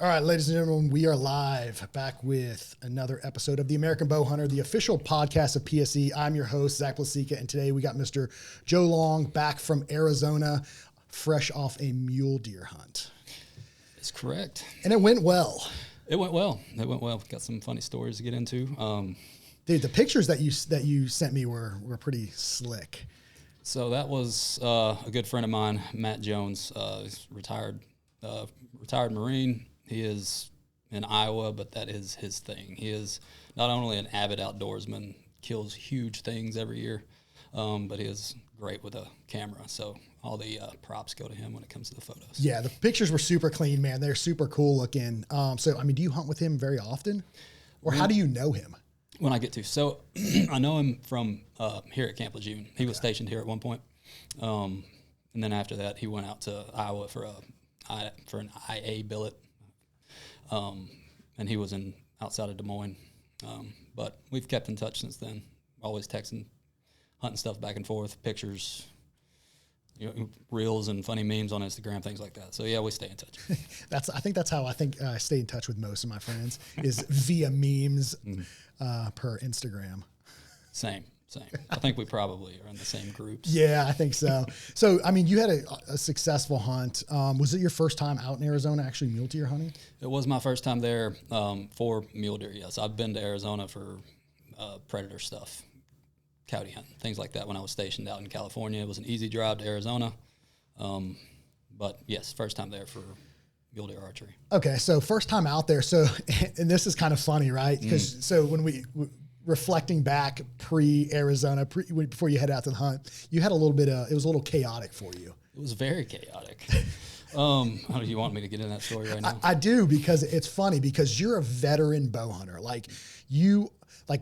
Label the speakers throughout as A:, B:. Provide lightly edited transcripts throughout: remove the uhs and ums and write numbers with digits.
A: All right, ladies and gentlemen, we are live back with another episode of the American Bowhunter, the official podcast of PSE. I'm your host, Zach Plasica, and today we got Mr. Joe Long back from Arizona, fresh off a mule deer hunt.
B: That's correct.
A: And it went well.
B: It went well. Got some funny stories to get into.
A: Dude, the pictures that you sent me were pretty slick.
B: So that was a good friend of mine, Matt Jones, he's retired Marine. He is in Iowa, but that is his thing. He is not only an avid outdoorsman, kills huge things every year, but he is great with a camera. So all the props go to him when it comes to the photos.
A: Yeah, the pictures were super clean, man. They're super cool looking. So, I mean, do you hunt with him very often? Or how do you know him?
B: When I get to. So I know him from here at Camp Lejeune. He was stationed here at one point. And then after that, he went out to Iowa for an IA billet. And he was outside of Des Moines. But we've kept in touch since then, always texting, hunting stuff back and forth, pictures, reels and funny memes on Instagram, things like that. So yeah, we stay in touch.
A: I think that's how I stay in touch with most of my friends is via memes per Instagram.
B: Same. I think we probably are in the same groups.
A: Yeah, I think so. So, I mean, you had a successful hunt. Was it your first time out in Arizona actually mule deer hunting?
B: It was my first time there for mule deer, yes. I've been to Arizona for predator stuff, coyote hunting, things like that when I was stationed out in California. It was an easy drive to Arizona. But, yes, first time there for mule deer archery.
A: Okay, so first time out there. So, and this is kind of funny, right? Because so when reflecting back pre-Arizona, before you head out to the hunt, you had it was a little chaotic for you.
B: It was very chaotic. How do you want me to get in that story right now?
A: I do, because it's funny because you're a veteran bow hunter. Like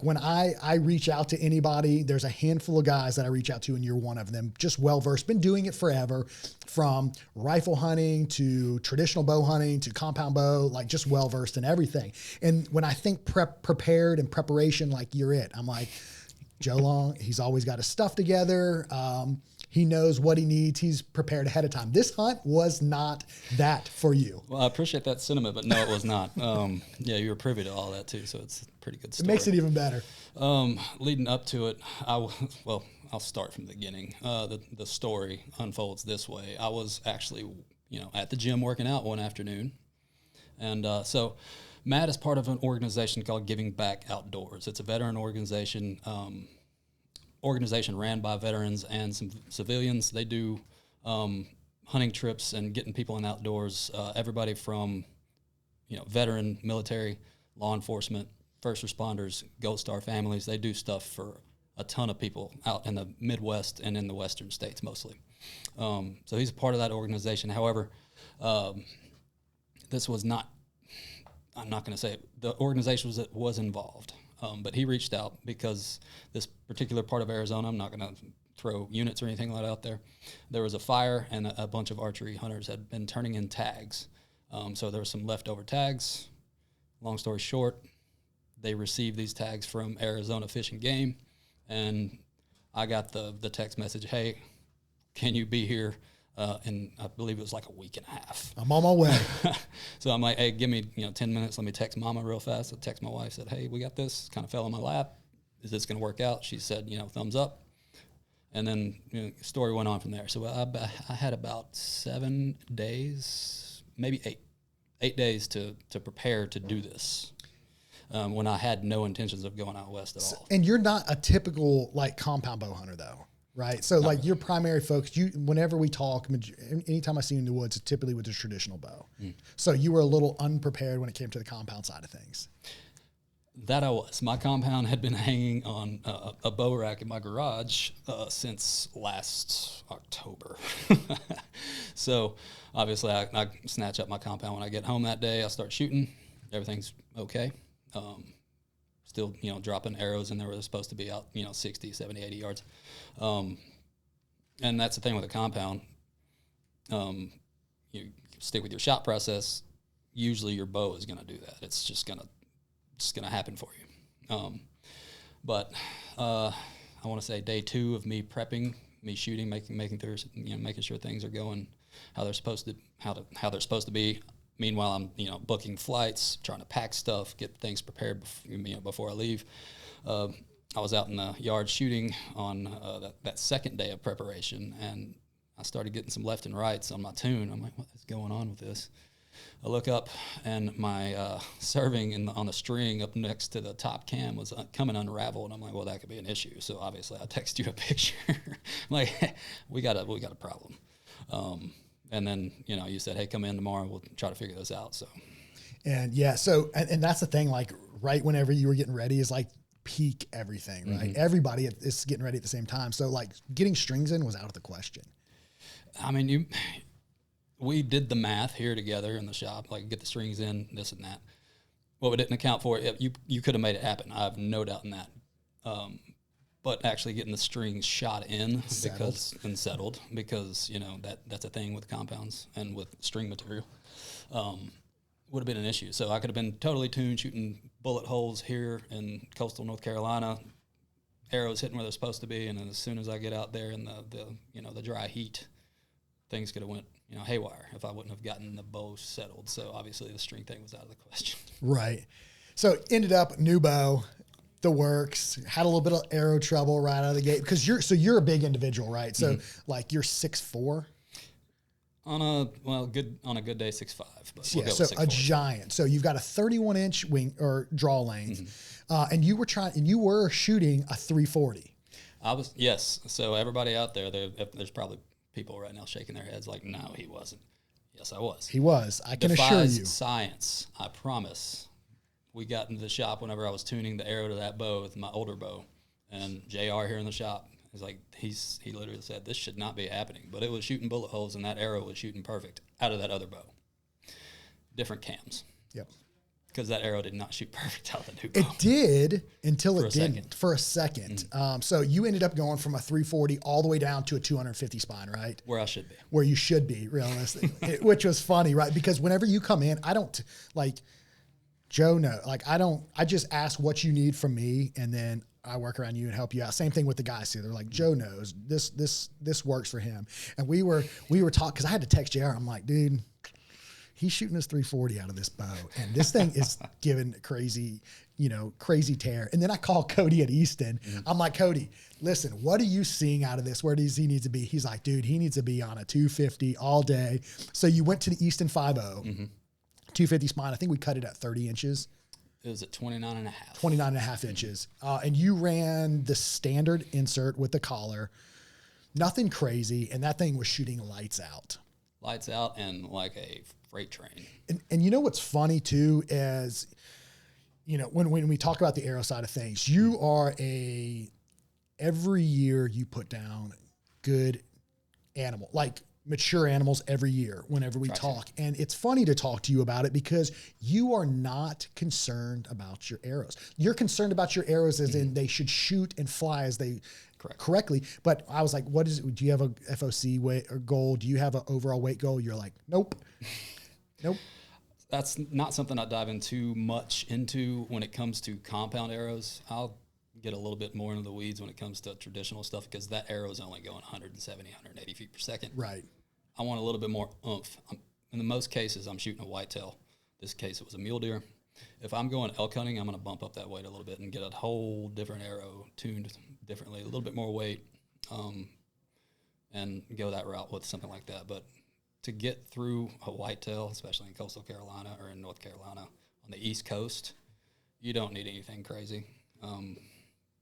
A: when I reach out to anybody, there's a handful of guys that I reach out to, and you're one of them, just well-versed, been doing it forever, from rifle hunting to traditional bow hunting to compound bow, like just well-versed in everything. And when I think prepared and preparation, like you're it. I'm like, Joe Long, he's always got his stuff together. He knows what he needs. He's prepared ahead of time. This hunt was not that for you.
B: Well, I appreciate that sentiment, but no, it was not. Yeah, you were privy to all that too, so it's a pretty good story.
A: It makes it even better.
B: Leading up to it, I'll start from the beginning. The story unfolds this way. I was actually, at the gym working out one afternoon, and so Matt is part of an organization called Giving Back Outdoors. It's a veteran organization. Organization ran by veterans and some civilians. They do hunting trips and getting people in outdoors. Everybody from, veteran, military, law enforcement, first responders, Gold Star families. They do stuff for a ton of people out in the Midwest and in the Western states mostly. So he's a part of that organization. However, this was not. I'm not going to say it. The organization was involved. But he reached out because this particular part of Arizona, I'm not going to throw units or anything like that out there. There was a fire, and a bunch of archery hunters had been turning in tags. So there were some leftover tags. Long story short, they received these tags from Arizona Fish and Game, and I got the text message, hey, can you be here? And I believe it was like a week and a half.
A: I'm on my way.
B: So I'm like, hey, give me 10 minutes. Let me text Mama real fast. I text my wife, said, hey, we got this. Kind of fell in my lap. Is this going to work out? She said, thumbs up. And then the story went on from there. So I had about 7 days, maybe 8 days to prepare to do this. When I had no intentions of going out west at all.
A: And you're not a typical compound bow hunter though. Right. So your primary focus, whenever we talk, anytime I see you in the woods, it's typically with the traditional bow. So you were a little unprepared when it came to the compound side of things.
B: That I was. My compound had been hanging on a bow rack in my garage since last October. So obviously I snatch up my compound when I get home that day. I start shooting. Everything's okay. Still, dropping arrows in there where they're supposed to be out, 60, 70, 80 yards. And that's the thing with a compound. You stick with your shot process. Usually your bow is going to do that. It's just going to happen for you. But I want to say day 2 of me prepping, me shooting, making sure things are going how they're supposed to be. Meanwhile, I'm, booking flights, trying to pack stuff, get things prepared before I leave. I was out in the yard shooting on that second day of preparation, and I started getting some left and rights on my tune. I'm like, what is going on with this? I look up, and my serving on the string up next to the top cam was coming unraveled. And I'm like, well, that could be an issue. So obviously, I text you a picture. I'm like, we got a problem. And then you said, hey, come in tomorrow. We'll try to figure this out. So,
A: and yeah, and that's the thing. Like right whenever you were getting ready is like peak everything, right? Mm-hmm. Everybody is getting ready at the same time. So like getting strings in was out of the question.
B: I mean, we did the math here together in the shop, like get the strings in, this and that. What we didn't account for, you could have made it happen. I have no doubt in that. But actually getting the strings shot in settled because that's a thing with compounds and with string material would have been an issue. So I could have been totally tuned shooting bullet holes here in coastal North Carolina, arrows hitting where they're supposed to be, and then as soon as I get out there in the dry heat, things could have went haywire if I wouldn't have gotten the bow settled. So obviously the string thing was out of the question.
A: Right. So ended up new bow, the works, had a little bit of arrow trouble right out of the gate because you're a big individual, right? So like you're 6'4".
B: On a good day, 6'5". But
A: yeah, so a giant. So you've got a 31-inch wing or draw length, and you were shooting a 340.
B: Yes. So everybody out there, there's probably people right now shaking their heads like, no, he wasn't. Yes, I was.
A: He was. I can assure you.
B: Science, I promise. We got into the shop whenever I was tuning the arrow to that bow with my older bow, and JR here in the shop is like, he literally said, this should not be happening, but it was shooting bullet holes, and that arrow was shooting perfect out of that other bow. Different cams.
A: Yep.
B: Because that arrow did not shoot perfect out of the new bow.
A: It did until it didn't for a second. So you ended up going from a 340 all the way down to a 250 spine, right?
B: Where I should be.
A: Where you should be, realistically. Which was funny, right? Because whenever you come in, I don't, like, Joe knows. Like, I just ask what you need from me, and then I work around you and help you out. Same thing with the guys too. They're like, Joe knows this works for him. And we were talking, because I had to text JR. I'm like, dude, he's shooting his 340 out of this bow, and this thing is giving crazy tear. And then I call Cody at Easton. I'm like, Cody, listen, what are you seeing out of this? Where does he need to be? He's like, dude, he needs to be on a 250 all day. So you went to the Easton 5.0, 250 spine. I think we cut it at 30 inches.
B: It was at 29 and a half. 29
A: and a half inches. And you ran the standard insert with the collar. Nothing crazy. And that thing was shooting lights out.
B: Lights out and like a freight train.
A: And you know what's funny too is, when we talk about the arrow side of things, you are every year you put down good animal, like mature animals every year whenever we talk. And it's funny to talk to you about it because you are not concerned about your arrows. You're concerned about your arrows as in they should shoot and fly as they correctly. But I was like, what is it? Do you have a FOC weight or goal? Do you have an overall weight goal? You're like, nope. Nope.
B: That's not something I dive in too much into when it comes to compound arrows. I'll get a little bit more into the weeds when it comes to traditional stuff because that arrow is only going 170, 180 feet per second.
A: Right.
B: I want a little bit more oomph. In the most cases, I'm shooting a whitetail. This case, it was a mule deer. If I'm going elk hunting, I'm going to bump up that weight a little bit and get a whole different arrow tuned differently, a little bit more weight, and go that route with something like that. But to get through a whitetail, especially in coastal Carolina or in North Carolina on the East Coast, you don't need anything crazy.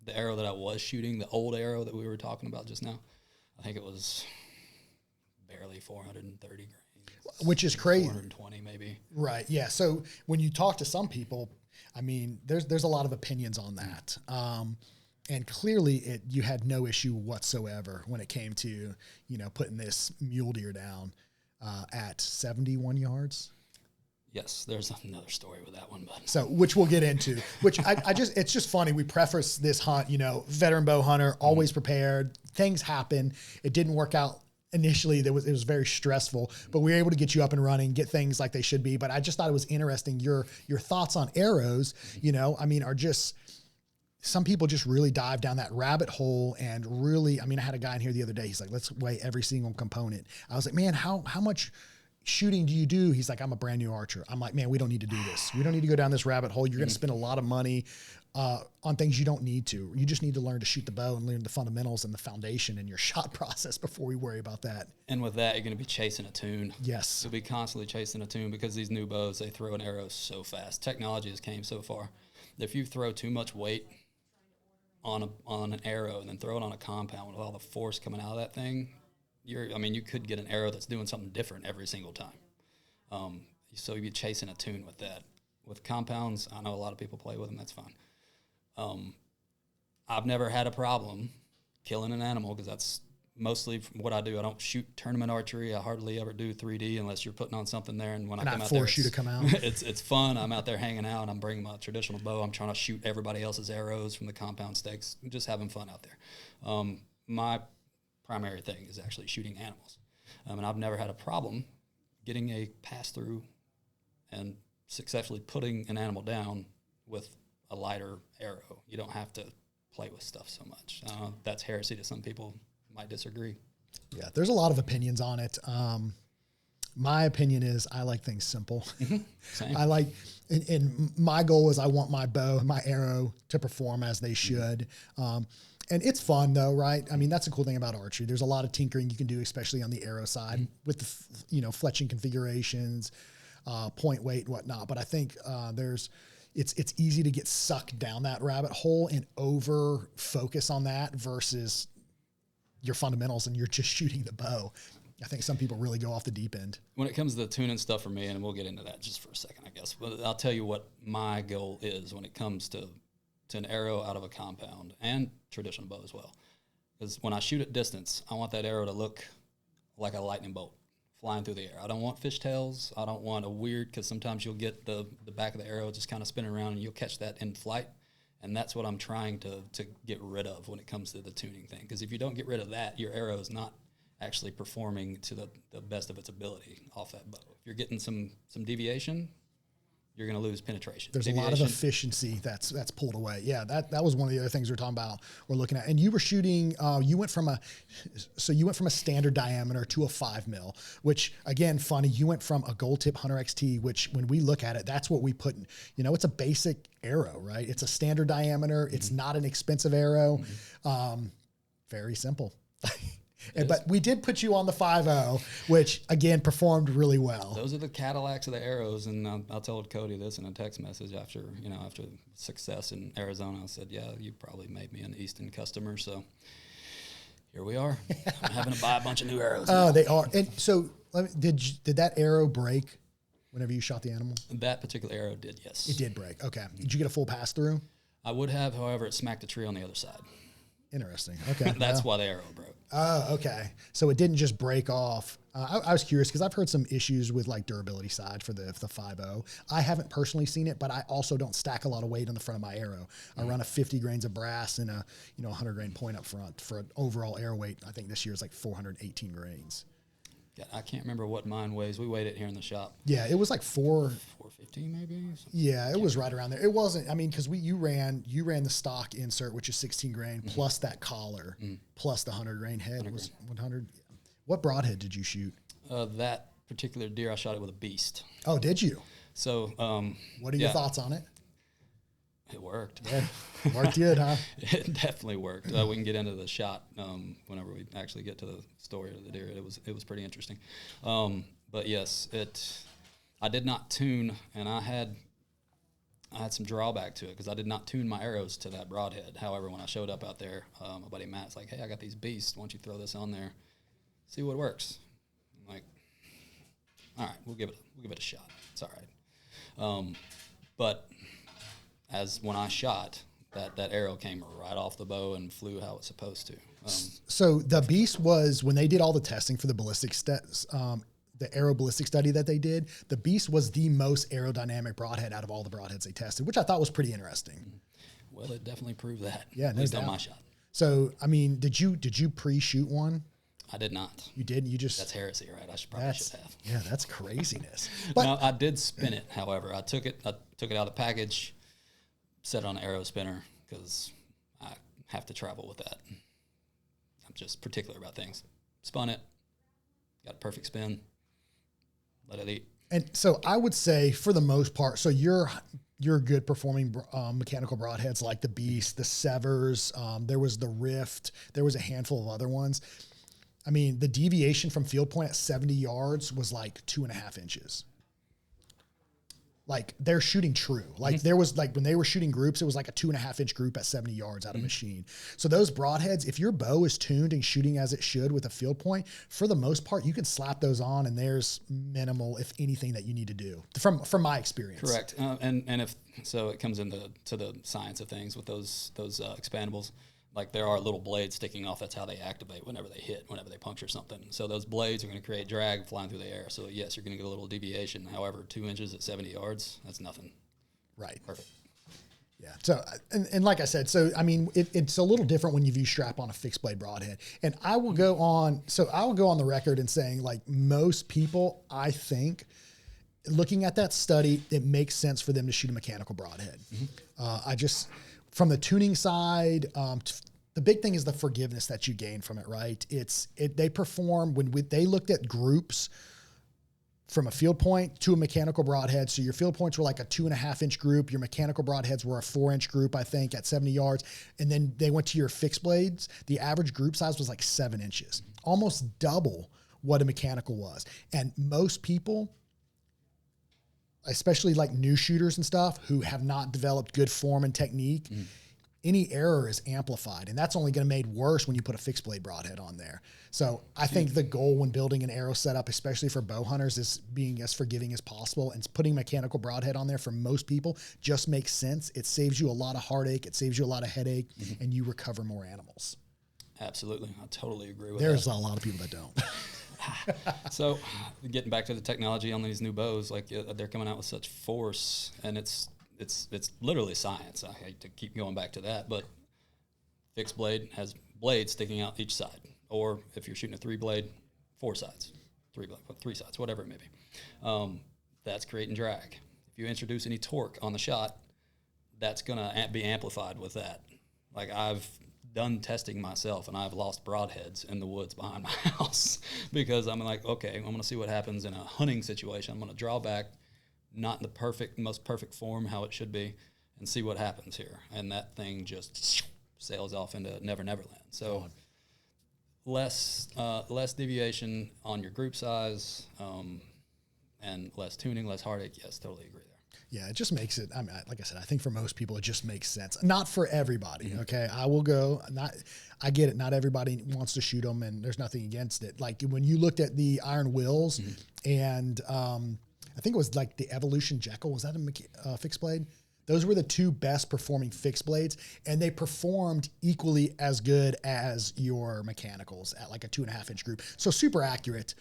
B: The arrow that I was shooting, the old arrow that we were talking about just now, I think it was barely 430 grains.
A: Which is crazy.
B: 420 maybe.
A: Right, yeah. So when you talk to some people, I mean, there's a lot of opinions on that. And clearly you had no issue whatsoever when it came to, putting this mule deer down at 71 yards.
B: Yes, there's another story with that one, but
A: so which we'll get into. Which it's just funny. We preface this hunt, veteran bow hunter, always prepared. Things happen. It didn't work out initially. It was very stressful, but we were able to get you up and running, get things like they should be. But I just thought it was interesting. Your thoughts on arrows, are just. Some people just really dive down that rabbit hole and really. I had a guy in here the other day. He's like, let's weigh every single component. I was like, man, how much shooting do you do? He's like, I'm a brand new archer. I'm like, man, we don't need to do this. We don't need to go down this rabbit hole. You're going to spend a lot of money on things you don't need to. You just need to learn to shoot the bow and learn the fundamentals and the foundation in your shot process before we worry about that.
B: And with that, you're going to be chasing a tune.
A: Yes.
B: You'll be constantly chasing a tune because these new bows, they throw an arrow so fast. Technology has came so far. If you throw too much weight on an arrow and then throw it on a compound with all the force coming out of that thing, you could get an arrow that's doing something different every single time. So you'd be chasing a tune with that. With compounds, I know a lot of people play with them. That's fine. I've never had a problem killing an animal because that's mostly what I do. I don't shoot tournament archery. I hardly ever do 3D unless you're putting on something there. And when I come out there,
A: force you to come out.
B: It's fun. I'm out there hanging out. I'm bringing my traditional bow. I'm trying to shoot everybody else's arrows from the compound stakes. Just having fun out there. My primary thing is actually shooting animals. And I've never had a problem getting a pass through and successfully putting an animal down with a lighter arrow. You don't have to play with stuff so much. That's heresy to some people. Might disagree.
A: Yeah, there's a lot of opinions on it. My opinion is I like things simple.
B: Same.
A: I like, and my goal is I want my bow and my arrow to perform as they should. And it's fun though, right? I mean, that's the cool thing about archery. There's a lot of tinkering you can do, especially on the arrow side with the, fletching configurations, point weight and whatnot. But I think it's easy to get sucked down that rabbit hole and over focus on that versus your fundamentals and you're just shooting the bow. I think some people really go off the deep end.
B: When it comes to the tuning stuff for me, and we'll get into that just for a second, I guess, but I'll tell you what my goal is when it comes to an arrow out of a compound and traditional bow as well. Because when I shoot at distance, I want that arrow to look like a lightning bolt flying through the air. I don't want fishtails. I don't want a weird, because sometimes you'll get the back of the arrow just kind of spinning around and you'll catch that in flight. And that's what I'm trying to get rid of when it comes to the tuning thing. Because if you don't get rid of that, your arrow is not actually performing to the best of its ability off that bow. If you're getting some deviation, you're going to lose penetration.
A: There's a lot of efficiency that's pulled away. Yeah, that was one of the other things we're talking about. We're looking at, and you were shooting. You went from a standard diameter to a 5 mil, which again, funny. You went from a gold tip Hunter XT, which when we look at it, that's what we put in. It's a basic arrow, right? It's a standard diameter. It's not an expensive arrow. Very simple. But we did put you on the 5.0, which again performed really well.
B: Those are the Cadillacs of the arrows, and I told Cody this in a text message after success in Arizona. I said, "Yeah, you probably made me an Easton customer." So here we are. I'm having to buy a bunch of new arrows.
A: Oh, they are. And so, did that arrow break whenever you shot the animal?
B: That particular arrow did, yes.
A: It did break. Okay. Did you get a full pass through?
B: I would have, however, it smacked a tree on the other side.
A: Interesting. Okay.
B: That's why the arrow broke.
A: Oh, okay. So it didn't just break off. I was curious because I've heard some issues with like durability side for the 5.0. I haven't personally seen it, but I also don't stack a lot of weight on the front of my arrow. I run a 50 grains of brass and a 100 grain point up front for an overall arrow weight. I think this year is like 418 grains.
B: Yeah, I can't remember what mine weighs. We weighed it here in the shop.
A: Yeah, it was like
B: 415 maybe.
A: Yeah, it was right around there. It wasn't. I mean, because you ran the stock insert, which is 16 grain plus that collar plus the 100 grain head was 100. What broadhead did you shoot?
B: That particular deer, I shot it with a beast.
A: Oh, did you?
B: So,
A: what are your thoughts on it?
B: It worked.
A: Yeah, worked good, huh?
B: It definitely worked. We can get into the shot whenever we actually get to the story of the deer. It was pretty interesting. But yes, I did not tune, and I had some drawback to it because I did not tune my arrows to that broadhead. However, when I showed up out there, my buddy Matt's like, "Hey, I got these beasts. Why don't you throw this on there, see what works?" I'm like, "All right, we'll give it a shot. It's all right." But as when I shot, that arrow came right off the bow and flew how it's supposed to.
A: So the beast was, when they did all the testing for the ballistic the aero ballistic study that they did, the beast was the most aerodynamic broadhead out of all the broadheads they tested, which I thought was pretty interesting.
B: Well, it definitely proved that.
A: Yeah,
B: at least on my shot.
A: So, I mean, did you pre-shoot one?
B: I did not.
A: You didn't? You just...
B: That's heresy, right? I should have.
A: Yeah, that's craziness. But
B: no, I did spin it, however. I took it out of the package, set it on an arrow spinner because I have to travel with that. I'm just particular about things. Spun it, got a perfect spin, let it eat.
A: And so I would say for the most part, so you're good performing mechanical broadheads like the Beast, the Severs. There was the Rift. There was a handful of other ones. I mean, the deviation from field point at 70 yards was like 2.5 inches. Like they're shooting true. Like there was like when they were shooting groups, it was like a 2.5 inch group at 70 yards out of machine. So those broadheads, if your bow is tuned and shooting as it should with a field point, for the most part, you can slap those on and there's minimal, if anything, that you need to do from my experience.
B: Correct. And if so, it comes into the science of things with those expandables. Like there are little blades sticking off. That's how they activate whenever they hit, whenever they puncture something. So those blades are going to create drag flying through the air. So yes, you're going to get a little deviation. However, 2 inches at 70 yards, that's nothing.
A: Right.
B: Perfect.
A: Yeah. So, and like I said, so, I mean, it's a little different when you view strap on a fixed blade broadhead. And I will go on the record and saying like most people, I think, looking at that study, it makes sense for them to shoot a mechanical broadhead. From the tuning side, the big thing is the forgiveness that you gain from it, right? They perform they looked at groups from a field point to a mechanical broadhead. So your field points were like a 2.5 inch group. Your mechanical broadheads were a 4 inch group, I think, at 70 yards. And then they went to your fixed blades. The average group size was like 7 inches, almost double what a mechanical was. And most people, especially like new shooters and stuff who have not developed good form and technique, any error is amplified. And that's only going to be made worse when you put a fixed blade broadhead on there. So I think the goal when building an arrow setup, especially for bow hunters, is being as forgiving as possible. And putting mechanical broadhead on there for most people just makes sense. It saves you a lot of heartache. It saves you a lot of headache, and you recover more animals.
B: Absolutely. I totally agree with
A: There's
B: that.
A: a lot of people that don't.
B: So getting back to the technology on these new bows, like they're coming out with such force, and it's literally science. I hate to keep going back to that, but fixed blade has blades sticking out each side, or if you're shooting a 3-blade, 4 sides, 3 sides, whatever it may be. That's creating drag. If you introduce any torque on the shot, that's gonna be amplified with that. Like I've done testing myself, and I've lost broadheads in the woods behind my house because I'm like, okay, I'm going to see what happens in a hunting situation. I'm going to draw back, not in the most perfect form, how it should be, and see what happens here. And that thing just sails off into Never Land. So less deviation on your group size, and less tuning, less heartache. Yes, totally agree there.
A: Yeah, it just makes it, I mean, like I said, I think for most people, it just makes sense. Not for everybody, okay? I get it. Not everybody wants to shoot them, and there's nothing against it. Like when you looked at the Iron Wills, and I think it was like the Evolution Jekyll, was that a fixed blade? Those were the 2 best performing fixed blades, and they performed equally as good as your mechanicals at like a 2.5 inch group. So super accurate,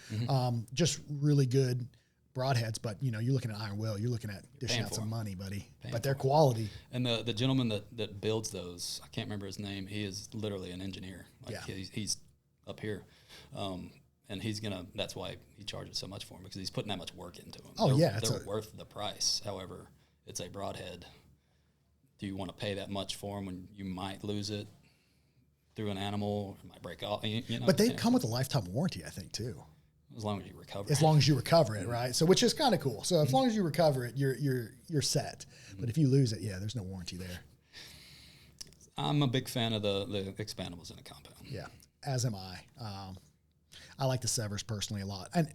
A: just really good broadheads. But you're looking at Iron Will, you're looking at dishing out some money, buddy. But they're quality.
B: And the gentleman that builds those, I can't remember his name. He is literally an engineer. Like he's up here. And that's why he charges so much for them, because he's putting that much work into them. They're worth the price. However, it's a broadhead. Do you want to pay that much for them when you might lose it through an animal? It might break off.
A: But they come with a lifetime warranty, I think, too.
B: As long as you recover.
A: As long as you recover it, right? So, which is kind of cool. So, as long as you recover it, you're set. But if you lose it, there's no warranty there.
B: I'm a big fan of the expandables in a compound.
A: Yeah, as am I. I like the Severs personally a lot, and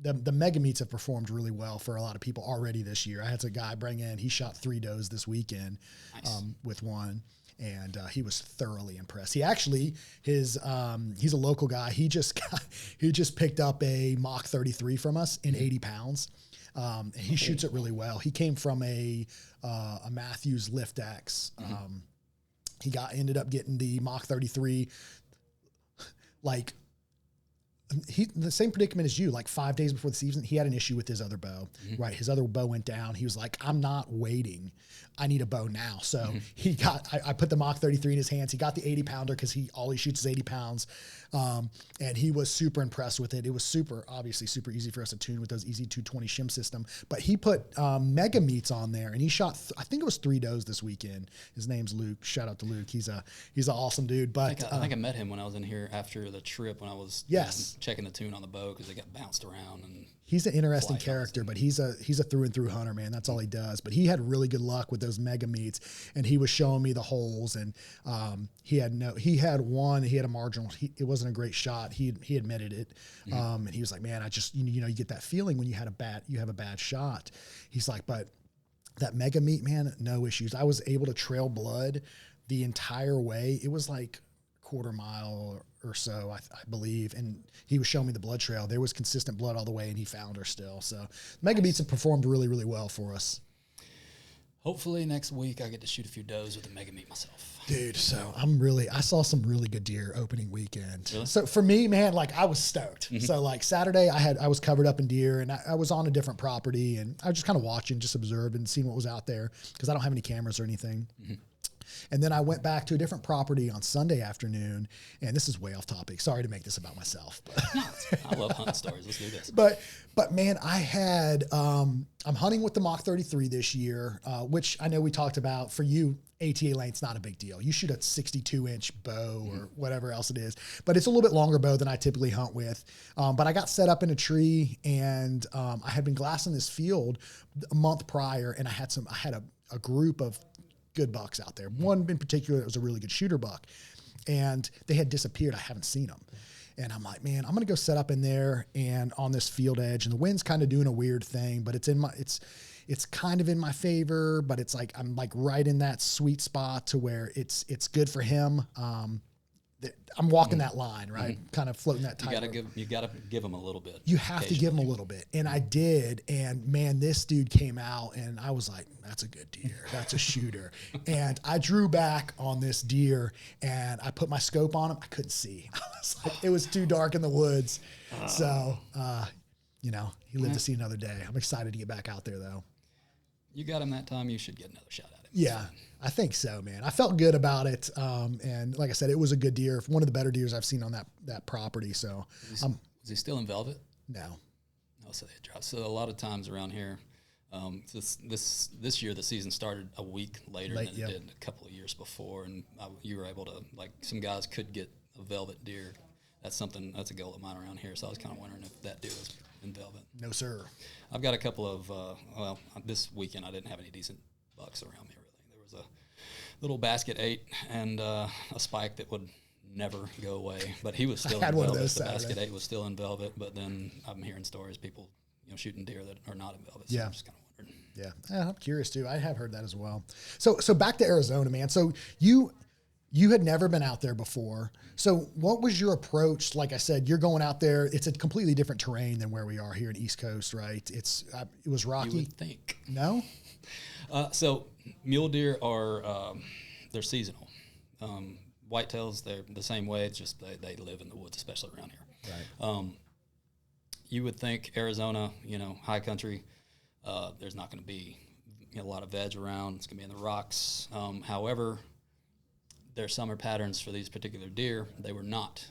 A: the mega meats have performed really well for a lot of people already this year. I had a guy bring in, he shot 3 does this weekend. Nice. With one. And he was thoroughly impressed. He actually, he's a local guy. He just picked up a Mach 33 from us in 80 pounds. And he shoots it really well. He came from a Matthews lift axe. He ended up getting the Mach 33, like, the same predicament as you, like 5 days before the season. He had an issue with his other bow, right? His other bow went down. He was like, I'm not waiting. I need a bow now. So I put the Mach 33 in his hands. He got the 80 pounder because all he shoots is 80 pounds. And he was super impressed with it. It was obviously super easy for us to tune with those Easy 220 shim system. But he put mega meats on there, and he shot, I think it was 3 does this weekend. His name's Luke. Shout out to Luke. He's an awesome dude. But
B: I think I met him when I was in here after the trip when I was checking the tune on the bow because it got bounced around. And
A: he's an interesting character, but he's a through and through hunter, man. That's all he does. But he had really good luck with those mega meets, and he was showing me the holes. And he had a marginal. It wasn't a great shot. He admitted it, and he was like, "Man, I just you get that feeling when you have a bad shot." He's like, "But that mega meet, man, no issues. I was able to trail blood the entire way. It was like quarter mile or so, I believe. And he was showing me the blood trail. There was consistent blood all the way, and he found her still. So mega beats have performed really, really well for us.
B: Hopefully next week I get to shoot a few does with the mega meat myself.
A: Dude, so I saw some really good deer opening weekend.
B: Really?
A: So for me, man, like I was stoked. So like Saturday I was covered up in deer, and I was on a different property, and I was just kind of watching, just observed and seeing what was out there because I don't have any cameras or anything. And then I went back to a different property on Sunday afternoon, and this is way off topic. Sorry to make this about myself. But
B: No, I love hunting stories. Let's do this.
A: But man, I had, I'm hunting with the Mach 33 this year, which I know we talked about. For you, ATA length's not a big deal. You shoot a 62-inch bow or whatever else it is, but it's a little bit longer bow than I typically hunt with. But I got set up in a tree, and I had been glassing this field a month prior, and I had a group of good bucks out there. One in particular that was a really good shooter buck, and they had disappeared. I haven't seen them. And I'm like, man, I'm going to go set up in there and on this field edge, and the wind's kind of doing a weird thing, but it's kind of in my favor, but it's like, I'm like right in that sweet spot to where it's good for him. I'm walking that line, right? Kind of floating that tightrope.
B: You gotta give him a little bit.
A: You have to give him a little bit. And I did. And man, this dude came out, and I was like, that's a good deer. That's a shooter. And I drew back on this deer, and I put my scope on him. I couldn't see. I was like, it was too dark in the woods. So, he lived to see another day. I'm excited to get back out there though.
B: You got him that time, you should get another shot at him.
A: Yeah, I think so, man. I felt good about it. And like I said, it was a good deer. One of the better deers I've seen on that property. So,
B: is he still in velvet?
A: No.
B: Oh, so they dropped. So a lot of times around here, this year the season started a week later than it did a couple of years before, and you were able to, like, some guys could get a velvet deer. That's a goal of mine around here. So I was kind of wondering if that deer was in velvet.
A: No, sir.
B: I've got a couple of this weekend I didn't have any decent bucks around me, really. There was a little basket 8 and a spike that would never go away, but he was still in velvet. The basket 8 was still in velvet, but then I'm hearing stories, people shooting deer that are not in velvet. So I'm just kind of wondering.
A: Yeah, I'm curious too. I have heard that as well. So back to Arizona, man. So you had never been out there before. So what was your approach? Like I said, you're going out there. It's a completely different terrain than where we are here in East Coast, right? It was rocky.
B: You would think.
A: No?
B: So mule deer are, they're seasonal. Whitetails, they're the same way. It's just they live in the woods, especially around here.
A: Right.
B: You would think Arizona, high country, there's not going to be a lot of veg around. It's going to be in the rocks. However, their summer patterns for these particular deer, they were not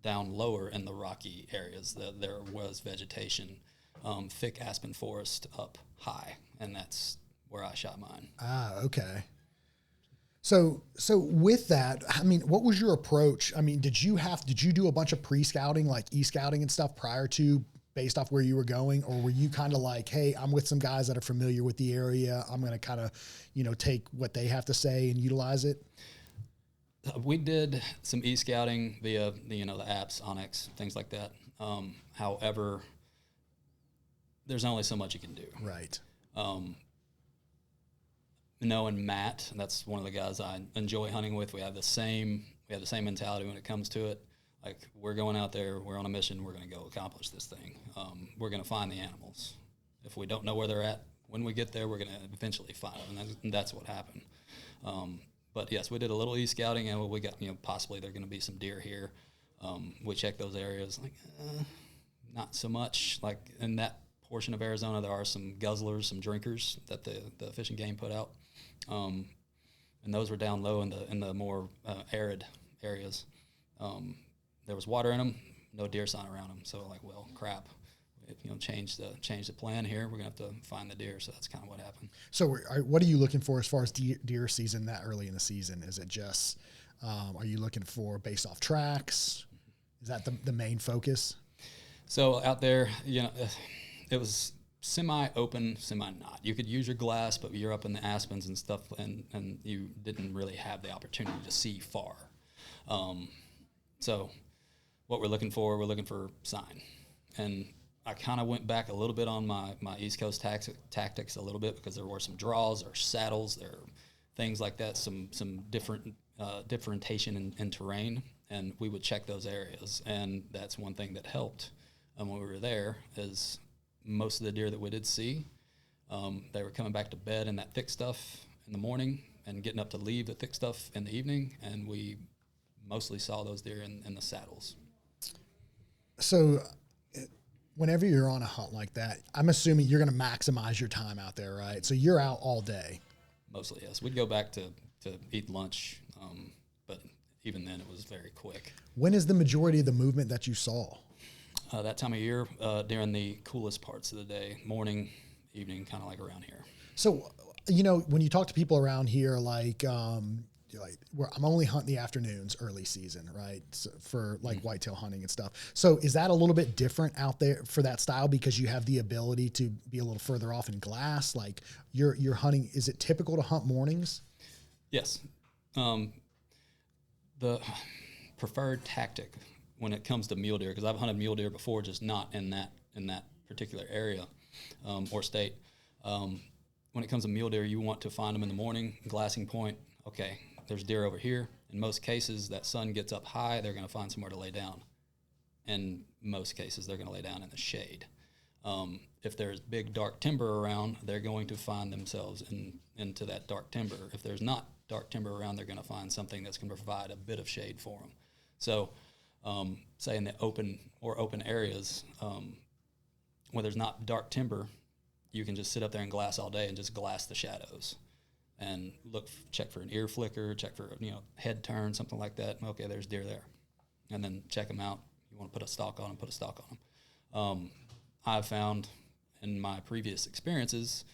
B: down lower in the rocky areas. There was vegetation, thick aspen forest up high, and that's where I shot mine.
A: Ah, okay. So with that, I mean, what was your approach? I mean, did you do a bunch of pre-scouting, like e-scouting and stuff prior to, based off where you were going, or were you kind of like, hey, I'm with some guys that are familiar with the area, I'm going to kind of, take what they have to say and utilize it?
B: We did some e-scouting via the apps, Onyx, things like that. However, there's only so much you can do.
A: Right.
B: Knowing Matt, that's one of the guys I enjoy hunting with. We have the same mentality when it comes to it. Like, we're going out there, we're on a mission, we're going to go accomplish this thing. We're going to find the animals. If we don't know where they're at, when we get there, we're going to eventually find them, and that's what happened. But yes, we did a little e-scouting, and we got, possibly there are going to be some deer here. We checked those areas, like, not so much. Like, in that portion of Arizona, there are some guzzlers, some drinkers that the Fish and Game put out. And those were down low in the more arid areas. There was water in them, no deer sign around them. So, like, well, crap. Change the plan here. We're gonna have to find the deer. So that's kind of what happened.
A: So what are you looking for as far as deer season that early in the season? Is it just, are you looking for based off tracks? Is that the main focus?
B: So out there, it was semi-open, semi-not. You could use your glass, but you're up in the aspens and stuff, and you didn't really have the opportunity to see far. So what we're looking for sign. And I kind of went back a little bit on my East Coast tactics a little bit, because there were some draws or saddles, there are things like that, some different differentiation in terrain, and we would check those areas. And that's one thing that helped when we were there, is most of the deer that we did see, they were coming back to bed in that thick stuff in the morning and getting up to leave the thick stuff in the evening, and we mostly saw those deer in the saddles.
A: So whenever you're on a hunt like that, I'm assuming you're going to maximize your time out there, right? So you're out all day.
B: Mostly, yes. We'd go back to eat lunch, but even then it was very quick.
A: When is the majority of the movement that you saw?
B: That time of year, during the coolest parts of the day, morning, evening, kind of like around here.
A: So, when you talk to people around here, I'm only hunting the afternoons, early season, right? So for like whitetail hunting and stuff. So is that a little bit different out there for that style, because you have the ability to be a little further off in glass? Like you're hunting, is it typical to hunt mornings?
B: Yes. The preferred tactic when it comes to mule deer, because I've hunted mule deer before, just not in that particular area or state. When it comes to mule deer, you want to find them in the morning, glassing point. Okay, there's deer over here. In most cases, that sun gets up high, they're going to find somewhere to lay down. In most cases, they're going to lay down in the shade. If there's big dark timber around, they're going to find themselves into that dark timber. If there's not dark timber around, they're going to find something that's going to provide a bit of shade for them. So, say in the open areas, where there's not dark timber, you can just sit up there and glass all day and just glass the shadows and check for an ear flicker, check for head turn, something like that. Okay, there's deer there, and then check them out. You want to put a stalk on them, put a stalk on them. I've found in my previous experiences,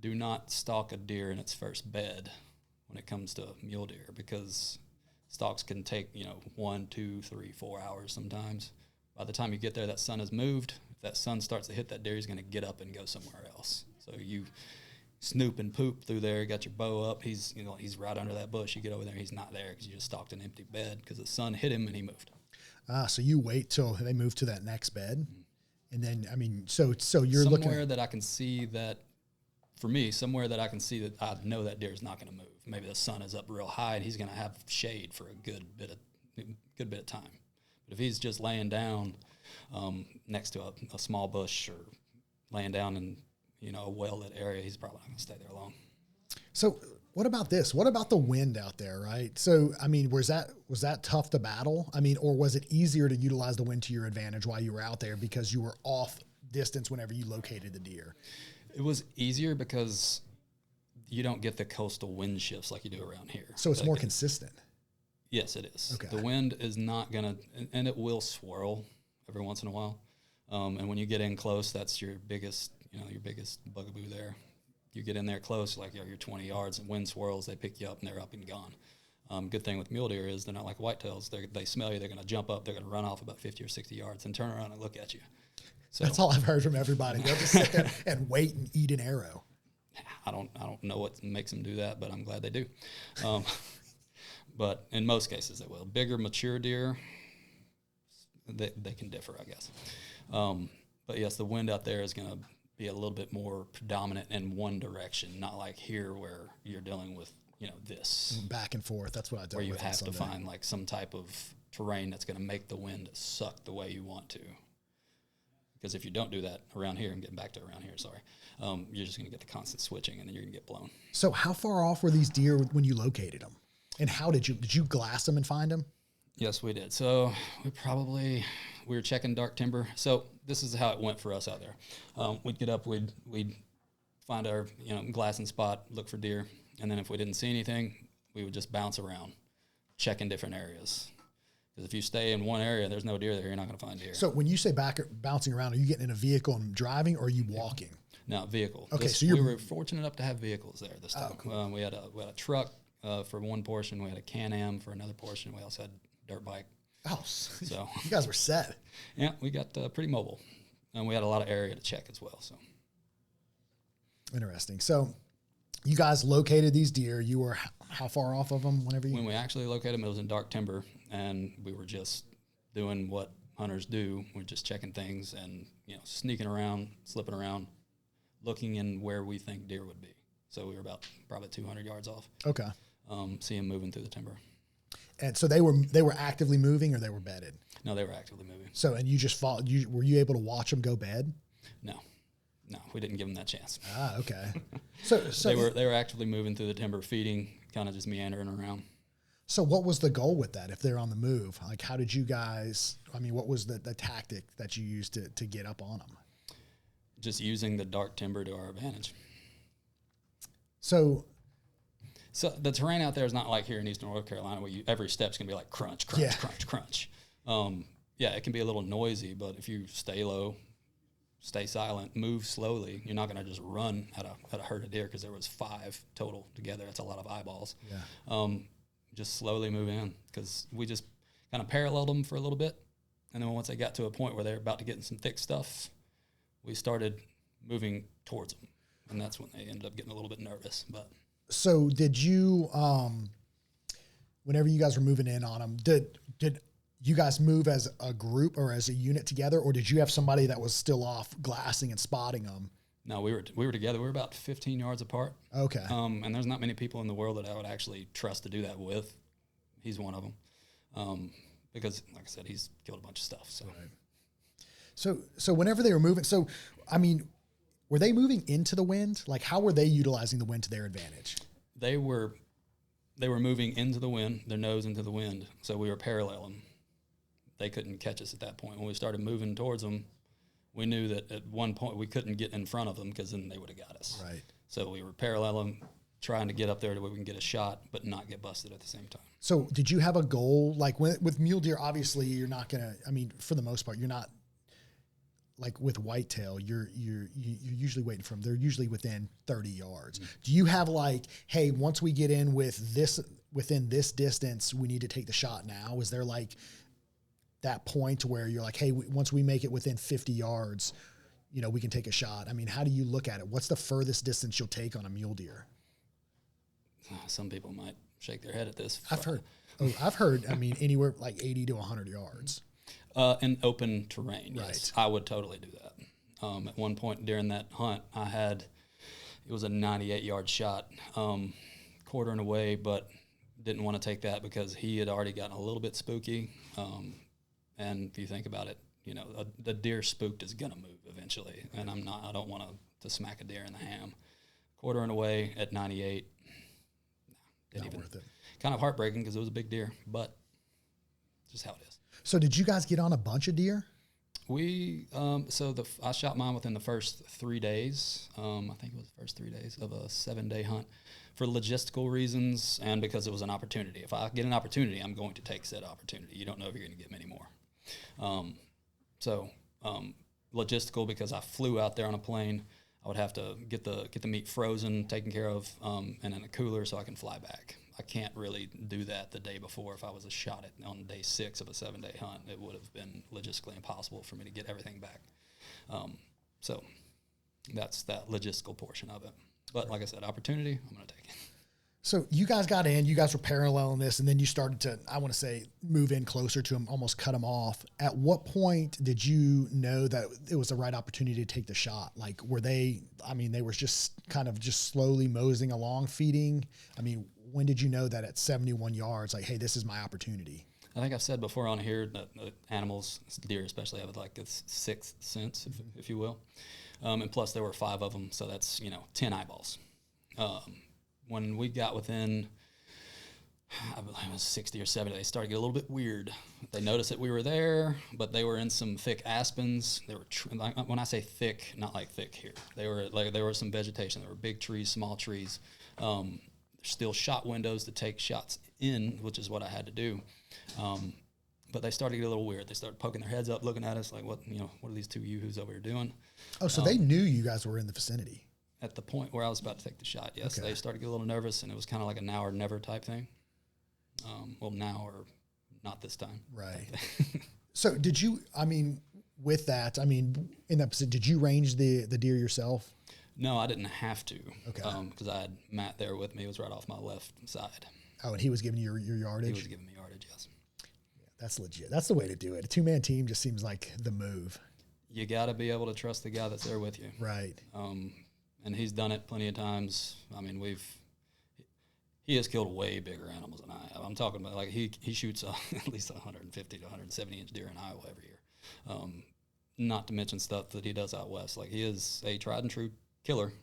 B: do not stalk a deer in its first bed when it comes to mule deer, because stalks can take 1, 2, 3, 4 hours sometimes. By the time you get there, that sun has moved. If that sun starts to hit that deer, he's going to get up and go somewhere else. So you snoop and poop through there, got your bow up, he's right under that bush. You get over there, he's not there because you just stalked an empty bed because the sun hit him and he moved.
A: So you wait till they move to that next bed, and then so you're
B: somewhere
A: looking
B: that I can see that. For me, somewhere that I can see that I know that deer is not going to move. Maybe the sun is up real high and he's going to have shade for a good bit of time. But if he's just laying down next to a small bush, or laying down in a well-lit area, he's probably not going to stay there long.
A: So what about this? What about the wind out there, right? So was that tough to battle? Or was it easier to utilize the wind to your advantage while you were out there because you were off distance whenever you located the deer?
B: It was easier because you don't get the coastal wind shifts like you do around here.
A: So it's more consistent.
B: Yes, it is.
A: Okay.
B: The wind is not going to, and it will swirl every once in a while. And when you get in close, that's your biggest bugaboo there. You get in there close, like you're 20 yards, and wind swirls, they pick you up and they're up and gone. Good thing with mule deer is they're not like whitetails. They smell you, they're going to jump up, they're going to run off about 50 or 60 yards and turn around and look at you. So,
A: that's all I've heard from everybody. They'll just sit there and wait and eat an arrow.
B: I don't know what makes them do that, but I'm glad they do. But in most cases they will. Bigger, mature deer, they can differ, I guess. But yes, the wind out there is going to be a little bit more predominant in one direction, not like here where you're dealing with this
A: back and forth. That's what I do.
B: Where you have to find like some type of terrain that's going to make the wind suck the way you want to. Because if you don't do that around here, and getting back to around here, you're just going to get the constant switching, and then you're going to get blown.
A: So how far off were these deer when you located them? And how did you glass them and find them?
B: Yes, we did. So we were checking dark timber. So this is how it went for us out there. We'd get up, we'd find our glassing spot, look for deer, and then if we didn't see anything, we would just bounce around, checking different areas. Because if you stay in one area, there's no deer there, you're not going to find deer.
A: So when you say bouncing around, are you getting in a vehicle and driving, or are you walking?
B: No, vehicle.
A: Okay,
B: we were fortunate enough to have vehicles there this time.
A: Cool.
B: We had a truck for one portion. We had a Can-Am for another portion. We also had a dirt bike.
A: Oh,
B: So
A: you guys were set.
B: yeah, we got pretty mobile, and we had a lot of area to check as well. So
A: interesting. So you guys located these deer. You were how far off of them whenever you?
B: when we actually located them, it was in dark timber, and we were just doing what hunters do. We're just checking things and, you know, sneaking around, slipping around, looking in where we think deer would be. So we were about probably 200 yards off.
A: Okay.
B: See them moving through the timber.
A: And so they were actively moving, or they were bedded?
B: No, they were actively moving.
A: So, and you just followed, were you able to watch them go bed?
B: No, we didn't give them that chance.
A: Ah, okay. So
B: they were actively moving through the timber, feeding, kind of just meandering around.
A: So what was the goal with that? If they're on the move, like how did you guys, I mean, what was the tactic that you used to get up on them?
B: Just using the dark timber to our advantage.
A: So
B: the terrain out there is not like here in Eastern North Carolina where every step's going to be like crunch, crunch,
A: Yeah.
B: crunch, crunch. Yeah, it can be a little noisy, but if you stay low, stay silent, move slowly, you're not going to just run at a herd of deer, because there was 5 total together. That's a lot of eyeballs.
A: Yeah.
B: Just slowly move in, because we just kind of paralleled them for a little bit. And then once they got to a point where they're about to get in some thick stuff, we started moving towards them. And that's when they ended up getting a little bit nervous. But
A: so did you, whenever you guys were moving in on them, did you guys move as a group or as a unit together, or did you have somebody that was still off glassing and spotting them?
B: no, we were together. We were about 15 yards apart.
A: Okay.
B: And there's not many people in the world that I would actually trust to do that with. He's one of them. Because, like I said, he's killed a bunch of stuff. So,
A: right. So whenever they were moving, so I mean, were they moving into the wind? Like, how were they utilizing the wind to their advantage?
B: They were moving into the wind, their nose into the wind. So we were paralleling. They couldn't catch us at that point. When we started moving towards them, we knew that at one point we couldn't get in front of them, because then they would have got us.
A: Right.
B: So we were paralleling, trying to get up there to where we can get a shot, but not get busted at the same time.
A: So did you have a goal? Like with mule deer, obviously you're not going to, I mean, for the most part, you're not like with whitetail, you're usually waiting for them. They're usually within 30 yards. Mm-hmm. Do you have like, hey, once we get in within this distance, we need to take the shot now? Is there like that point where you're like, hey, once we make it within 50 yards, you know, we can take a shot? I mean, how do you look at it? What's the furthest distance you'll take on a mule deer?
B: Some people might shake their head at this.
A: I've heard, I mean, anywhere like 80 to 100 yards.
B: In open terrain,
A: right.
B: Yes. I would totally do that. At one point during that hunt, it was a 98-yard shot, quartering away, but didn't want to take that because he had already gotten a little bit spooky. And if you think about it, you know, the deer spooked is going to move eventually. And I don't want to smack a deer in the ham. Quartering away at 98.
A: Not worth it.
B: Kind of heartbreaking because it was a big deer, but just how it is.
A: So did you guys get on a bunch of deer?
B: I shot mine within the first 3 days. I think it was the first 3 days of a 7-day hunt, for logistical reasons and because it was an opportunity. If I get an opportunity, I'm going to take said opportunity. You don't know if you're going to get many more. Logistical, because I flew out there on a plane. I would have to get the meat frozen, taken care of, and in a cooler so I can fly back. I can't really do that the day before. If I was shot on day 6 of a 7-day hunt, it would have been logistically impossible for me to get everything back. So that's that logistical portion of it. But like I said, opportunity, I'm going to take it.
A: So you guys got in, you guys were paralleling this, and then you started to, I want to say, move in closer to them, almost cut them off. At what point did you know that it was the right opportunity to take the shot? Like, they were just kind of just slowly moseying along, feeding. I mean, when did you know that at 71 yards, like, hey, this is my opportunity?
B: I think I've said before on here that animals, deer especially, have like this sixth sense, if you will. And plus there were 5 of them, so that's, 10 eyeballs. When we got within, I believe it was 60 or 70, they started to get a little bit weird. They noticed that we were there, but they were in some thick aspens. They were when I say thick, not like thick here. There were some vegetation. There were big trees, small trees. There's still shot windows to take shots in, which is what I had to do. But they started to get a little weird. They started poking their heads up, looking at us like, what are these 2 yoo-hoos over here doing?
A: Oh, so they knew you guys were in the vicinity.
B: At the point where I was about to take the shot, yes.
A: Okay.
B: They started to get a little nervous, and it was kind of like a now or never type thing. Now or not this time.
A: Right. So did you, I mean, with that, I mean, in that episode, did you range the deer yourself?
B: No, I didn't have to.
A: Okay.
B: Because I had Matt there with me. He was right off my left side.
A: Oh, and he was giving you your yardage?
B: He was giving me yardage, yes.
A: Yeah, that's legit. That's the way to do it. A two-man team just seems like the move.
B: You got to be able to trust the guy that's there with you.
A: Right.
B: And he's done it plenty of times. I mean, he has killed way bigger animals than I have. I'm talking about, like, he shoots at least 150 to 170 inch deer in Iowa every year. Not to mention stuff that he does out west. Like, he is a tried and true killer.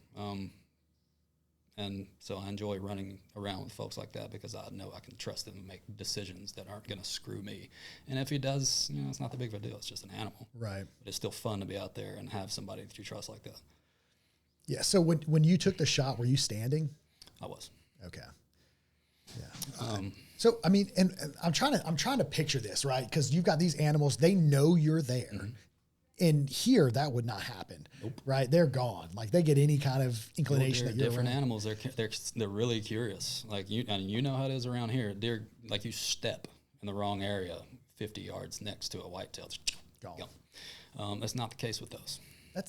B: And so I enjoy running around with folks like that because I know I can trust them and make decisions that aren't going to screw me. And if he does, you know, it's not that big of a deal. It's just an animal.
A: Right.
B: But it's still fun to be out there and have somebody that you trust like that.
A: Yeah. So when you took the shot, were you standing?
B: I was.
A: Okay. Yeah. So I mean, and I'm trying to picture this, right? Because you've got these animals, they know you're there. Mm-hmm. And here, that would not happen,
B: nope.
A: Right? They're gone. Like, they get any kind of inclination that you're
B: different around. Animals. They're really curious. Like, you know how it is around here. They're like, you step in the wrong area, 50 yards next to a whitetail, gone. That's not the case with those.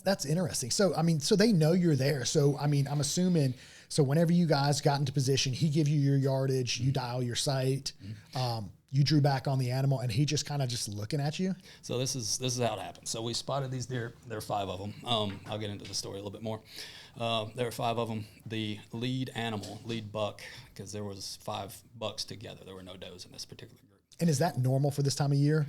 A: That's interesting. So I mean, so they know you're there. So I mean, I'm assuming. So whenever you guys got into position, he give you your yardage, you dial your sight. You drew back on the animal, and he just kind of just looking at you.
B: So this is how it happened. So we spotted these deer. There are 5 of them. I'll get into the story a little bit more. There are 5 of them. The lead buck, because there was 5 bucks together. There were no does in this particular group.
A: And is that normal for this time of year?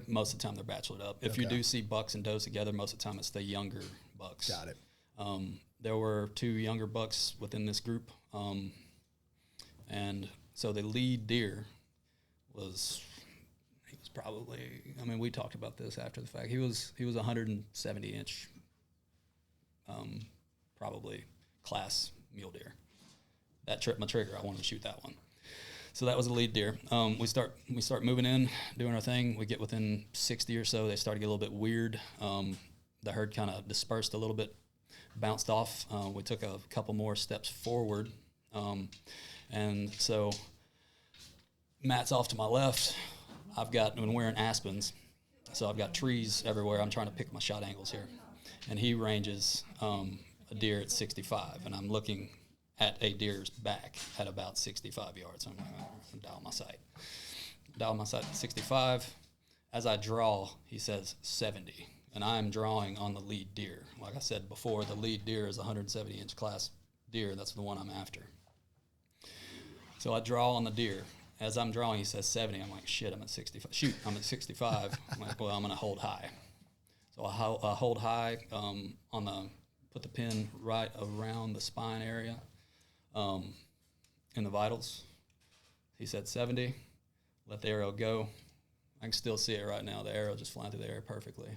B: Most of the time they're bachelored up. If you do see bucks and does together, most of the time it's the younger bucks.
A: Got it.
B: There were 2 younger bucks within this group, and so the lead deer was probably, I mean, we talked about this after the fact. He was 170 inch, probably class mule deer. That tripped my trigger. I wanted to shoot that one. So that was the lead deer. We start moving in, doing our thing. We get within 60 or so. They start to get a little bit weird. The herd kind of dispersed a little bit, bounced off. We took a couple more steps forward. And so Matt's off to my left. I'm wearing aspens, so I've got trees everywhere. I'm trying to pick my shot angles here. And he ranges a deer at 65, and I'm looking at a deer's back at about 65 yards. So I'm like, I'm dial my sight. Dial my sight at 65. As I draw, he says 70, and I'm drawing on the lead deer. Like I said before, the lead deer is a 170-inch class deer. That's the one I'm after. So I draw on the deer. As I'm drawing, he says 70. I'm like, shit, I'm at 65. Shoot, I'm at 65. I'm like, well, I'm going to hold high. So I hold high put the pin right around the spine area in the vitals. He said 70. Let the arrow go. I can still see it right now. The arrow just flying through the air perfectly.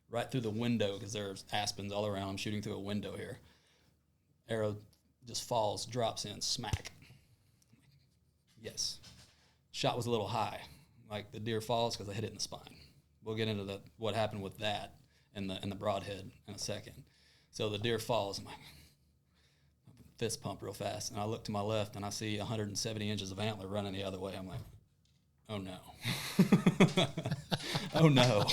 B: Right through the window, because there's aspens all around. I'm shooting through a window here. Arrow just falls, drops in, smack. Yes. Shot was a little high. Like, the deer falls because I hit it in the spine. We'll get into what happened with that in the broadhead in a second. So the deer falls. I'm like, fist pump real fast. And I look to my left, and I see 170 inches of antler running the other way. I'm like, oh, no. Oh, no.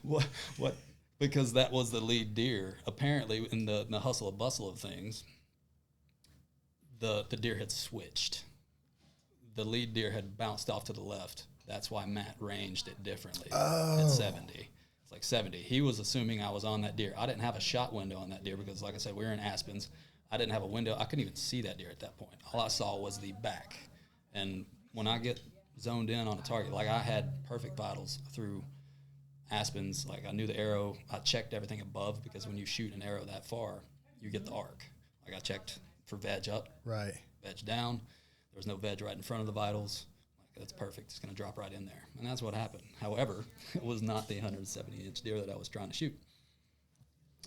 B: What? Because that was the lead deer. Apparently, in the hustle and bustle of things, the deer had switched. The lead deer had bounced off to the left. That's why Matt ranged it differently at 70. It's like 70. He was assuming I was on that deer. I didn't have a shot window on that deer because, like I said, we were in aspens. I didn't have a window. I couldn't even see that deer at that point. All I saw was the back. And when I get zoned in on a target, like, I had perfect vitals through aspens. Like, I knew the arrow. I checked everything above, because when you shoot an arrow that far, you get the arc. Like, I checked for veg up,
A: right,
B: veg down. There was no veg right in front of the vitals. Like, that's perfect. It's going to drop right in there. And that's what happened. However, it was not the 170-inch deer that I was trying to shoot.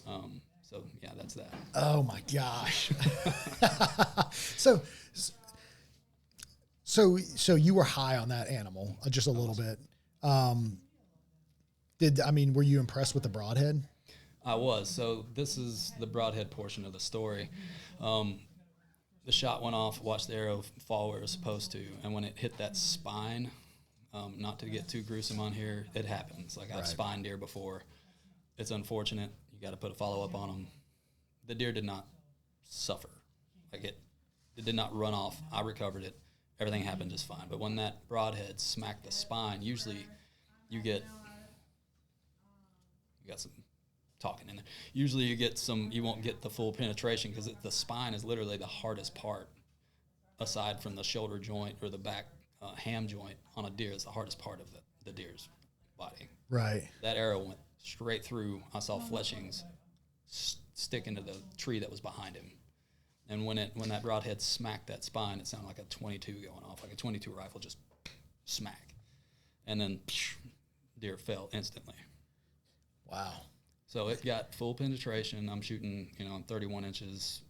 B: So, yeah, that's that.
A: Oh, my gosh. So you were high on that animal, just a little bit. Were you impressed with the broadhead?
B: I was. So this is the broadhead portion of the story. The shot went off, watched the arrow fall where it was supposed to, and when it hit that spine, Not to get too gruesome on here, it happens. Like I've spined deer before. It's unfortunate. You got to put a follow-up on them. The deer did not suffer. Like it did not run off. I recovered it. Everything happened just fine. But when that broadhead smacked the spine, usually you got some talking in there. Usually you won't get the full penetration because the spine is literally the hardest part aside from the shoulder joint or the back ham joint on a deer is the hardest part of the deer's body.
A: Right.
B: That arrow went straight through. I saw fleshings stick into the tree that was behind him. And when that broadhead smacked that spine, it sounded like a 22 going off, like a 22 rifle just smack. And then deer fell instantly.
A: Wow. So
B: it got full penetration. I'm shooting, 31 inches.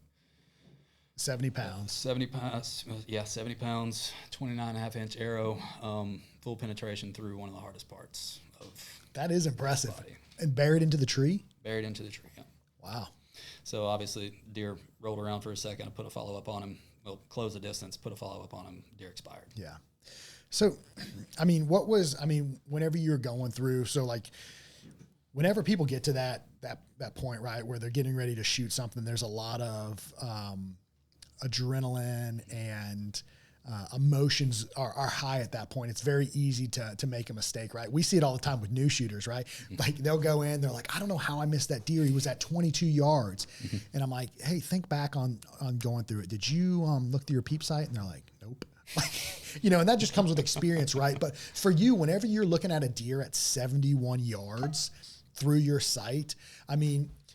A: 70 pounds.
B: 70 pounds, 29.5-inch arrow, full penetration through one of the hardest parts of
A: that is impressive.
B: Body.
A: And buried into the tree?
B: Buried into the tree, yeah.
A: Wow.
B: So obviously deer rolled around for a second. I put a follow-up on him. Well, close the distance, put a follow-up on him. Deer expired.
A: Yeah. So, whenever you're going through, so like whenever people get to that point, right, where they're getting ready to shoot something, there's a lot of adrenaline and emotions are high at that point. It's very easy to make a mistake, right? We see it all the time with new shooters, right? Mm-hmm. Like they'll go in, they're like, I don't know how I missed that deer. He was at 22 yards. Mm-hmm. And I'm like, hey, think back on going through it. Did you look through your peep sight? And they're like, nope. And that just comes with experience, right? But for you, whenever you're looking at a deer at 71 yards through your sight,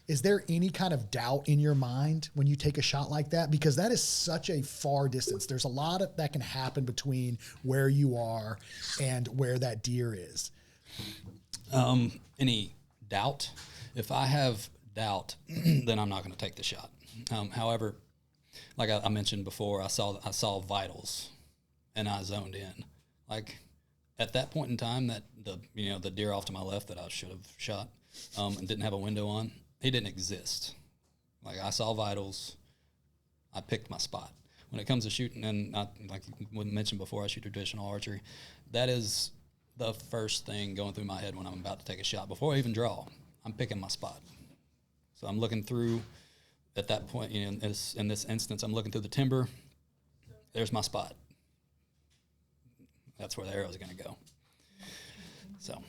A: is there any kind of doubt in your mind when you take a shot like that? Because that is such a far distance. There's a lot that can happen between where you are and where that deer is.
B: Any doubt? If I have doubt, then I'm not going to take the shot. However, like I mentioned before, I saw vitals, and I zoned in. Like at that point in time, that the deer off to my left that I should have shot and didn't have a window on, he didn't exist. Like I saw vitals, I picked my spot. When it comes to shooting, and like you mentioned before, I shoot traditional archery. That is the first thing going through my head when I'm about to take a shot. Before I even draw, I'm picking my spot. So I'm looking through. At that point, in this instance, I'm looking through the timber. There's my spot. That's where the arrow is going to go. So,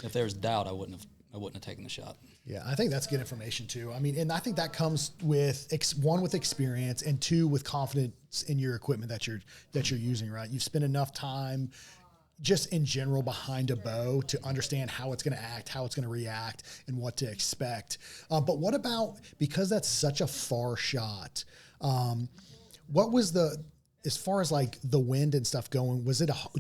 B: if there's doubt, I wouldn't have taken the shot.
A: Yeah, I think that's good information too. And I think that comes with one, with experience, and two, with confidence in your equipment that you're using. Right, you've spent enough time, just in general, behind a bow to understand how it's going to act, how it's going to react, and what to expect. But what about, because that's such a far shot, what was as far as like the wind and stuff going,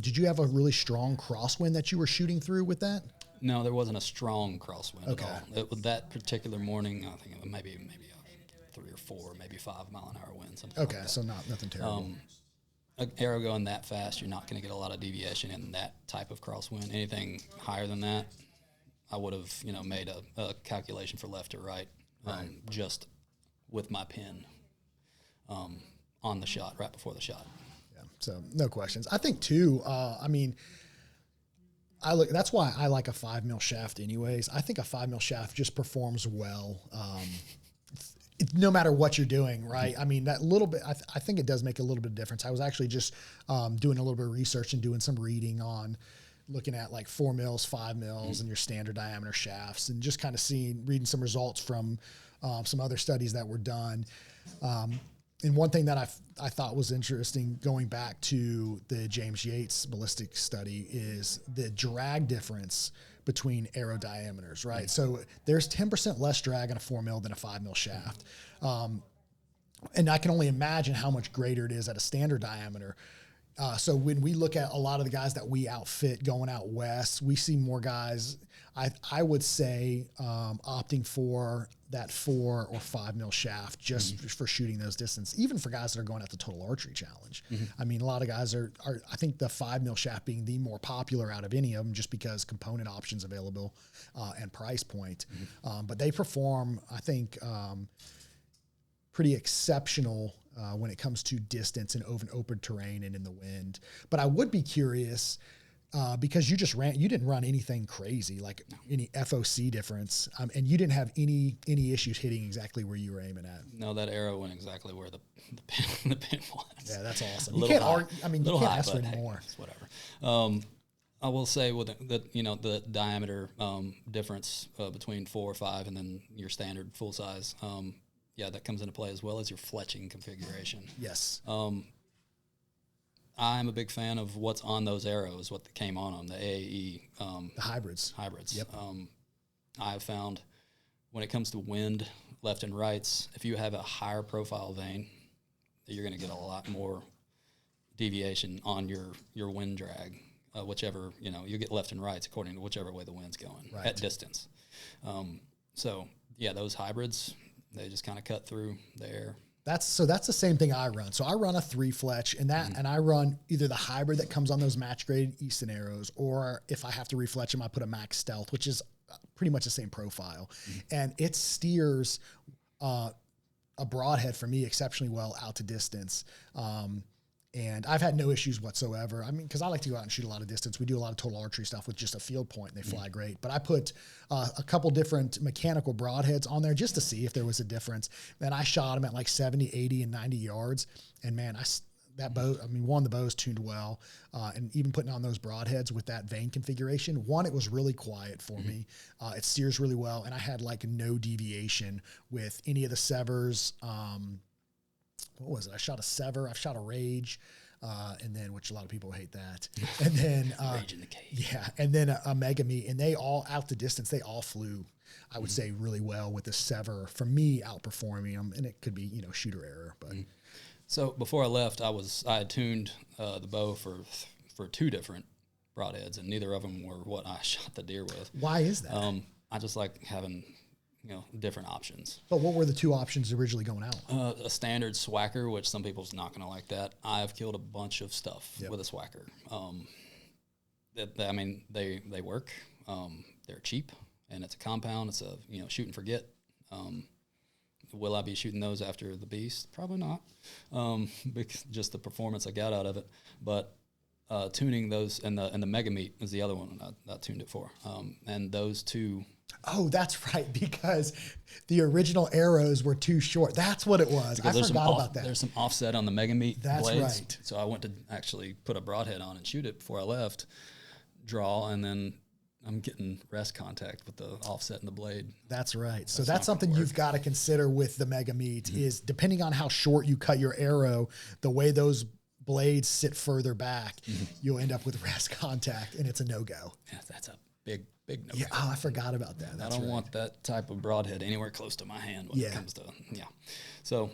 A: did you have a really strong crosswind that you were shooting through with that?
B: No, there wasn't a strong crosswind at all. That particular morning, I think it was maybe a 3 or 4, maybe 5 mile an hour wind. Something like that.
A: So nothing terrible.
B: An arrow going that fast, you're not going to get a lot of deviation in that type of crosswind. Anything higher than that, I would have made a calculation for left or right, just with my pin on the shot, right before the shot.
A: Yeah, so no questions. I think too, that's why I like a 5 mil shaft anyways. I think a 5 mil shaft just performs well. No matter what you're doing, right? That little bit, I think it does make a little bit of difference. I was actually just doing a little bit of research and doing some reading on looking at like 4 mils, 5 mils, and your standard diameter shafts, and just kind of reading some results from some other studies that were done. And one thing that I thought was interesting, going back to the James Yates ballistic study, is the drag difference between arrow diameters, right? Mm-hmm. So there's 10% less drag in a 4 mil than a 5 mil shaft. And I can only imagine how much greater it is at a standard diameter. So when we look at a lot of the guys that we outfit going out west, we see more guys, I would say, opting for that 4 or 5 mil shaft just for shooting those distances, even for guys that are going at the Total Archery Challenge. Mm-hmm. A lot of guys are I think the 5 mil shaft being the more popular out of any of them, just because component options available and price point. Mm-hmm. But they perform, I think, pretty exceptional when it comes to distance and open terrain and in the wind. But I would be curious, because you didn't run anything crazy, like any FOC difference. And you didn't have any issues hitting exactly where you were aiming at.
B: No, that arrow went exactly where the pin was.
A: Yeah, that's awesome.
B: You
A: can't you can't ask for
B: hey,
A: anymore.
B: it's whatever. I will say with the diameter difference between 4 or 5 and then your standard full size, that comes into play, as well as your fletching configuration.
A: Yes.
B: I'm a big fan of what's on those arrows, what came on them, the AAE.
A: The hybrids.
B: Yep. I have found when it comes to wind, left and rights, if you have a higher profile vane, you're going to get a lot more deviation on your wind drag, whichever, you get left and rights according to whichever way the wind's going at distance. Those hybrids, they just kind of cut through the air.
A: That's the same thing I run. So I run a 3 fletch, and I run either the hybrid that comes on those match grade Easton arrows, or if I have to refletch them, I put a Max Stealth, which is pretty much the same profile, and it steers a broadhead for me exceptionally well out to distance. And I've had no issues whatsoever. I mean, because I like to go out and shoot a lot of distance. We do a lot of total archery stuff with just a field point, and they fly great. But I put a couple different mechanical broadheads on there just to see if there was a difference. And I shot them at like 70, 80, and 90 yards. And man, the bows tuned well. And even putting on those broadheads with that vane configuration, it was really quiet for me. It steers really well. And I had like no deviation with any of the severs. What was it? I shot a Sever, I've shot a Rage, and then, which a lot of people hate that. And then,
B: Rage in the cage.
A: Yeah. And then a Mega Meat, and they all out the distance, they all flew, I would say, really well with the Sever, for me, outperforming them. And it could be, shooter error, but.
B: So before I left, I had tuned the bow for 2 different broadheads, and neither of them were what I shot the deer with.
A: Why is that?
B: I just like having different options.
A: But what were the 2 options originally going out?
B: A standard swacker, which some people's not going to like that. I've killed a bunch of stuff with a swacker. They work. They're cheap, and it's a compound. It's a shoot and forget. Will I be shooting those after the beast? Probably not, because just the performance I got out of it. But tuning those, and the Mega Meat is the other one I tuned it for. And those 2.
A: Oh, that's right, because the original arrows were too short. That's what it was. I forgot about that.
B: There's some offset on the Mega Meat
A: blades.
B: Right. So I went to actually put a broadhead on and shoot it before I left, draw, and then I'm getting rest contact with the offset in the blade.
A: That's right. So that's something you've got to consider with the Mega Meat is depending on how short you cut your arrow, the way those blades sit further back, you'll end up with rest contact, and it's a no-go.
B: Yeah, that's a big no.
A: Yeah, I forgot about that.
B: I don't want that type of broadhead anywhere close to my hand when it comes to, So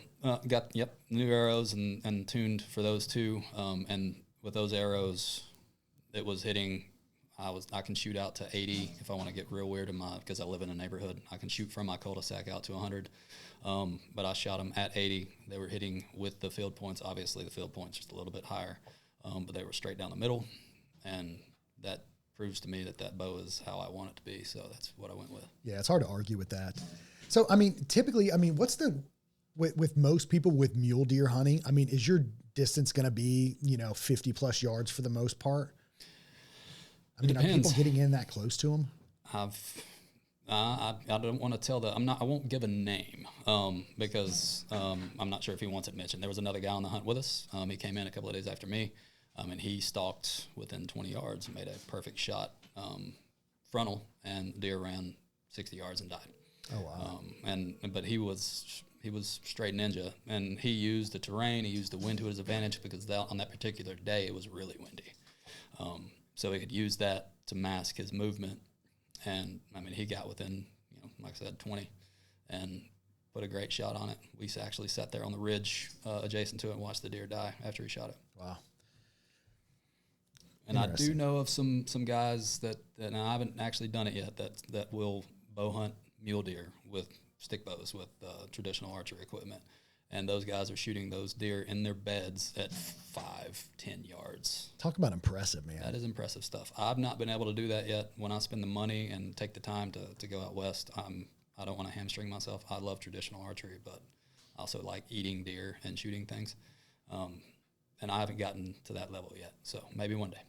B: got, new arrows and tuned for those 2. And with those arrows, it was hitting, I can shoot out to 80 if I want to get real weird because I live in a neighborhood. I can shoot from my cul-de-sac out to 100. But I shot them at 80. They were hitting with the field points. Obviously, the field points just a little bit higher, but they were straight down the middle, and that proves to me that bow is how I want it to be. So that's what I went with. Yeah,
A: it's hard to argue with that. So, typically, what's with most people with mule deer hunting, is your distance going to be, 50 plus yards for the most part?
B: It depends.
A: Are people getting in that close to them?
B: I don't want to tell I won't give a name, because, I'm not sure if he wants it mentioned. There was another guy on the hunt with us. He came in a couple of days after me. And he stalked within 20 yards and made a perfect shot frontal, and deer ran 60 yards and died.
A: Oh, wow.
B: But he was straight ninja, and he used the terrain, he used the wind to his advantage, because on that particular day it was really windy. So he could use that to mask his movement, and he got within, like I said, 20, and put a great shot on it. We actually sat there on the ridge adjacent to it and watched the deer die after he shot it.
A: Wow.
B: And I do know of some guys that and I haven't actually done it yet, that will bow hunt mule deer with stick bows with traditional archery equipment. And those guys are shooting those deer in their beds at 5-10 yards.
A: Talk about impressive, man.
B: That is impressive stuff. I've not been able to do that yet. When I spend the money and take the time to go out west, I don't want to hamstring myself. I love traditional archery, but I also like eating deer and shooting things. And I haven't gotten to that level yet. So maybe one day.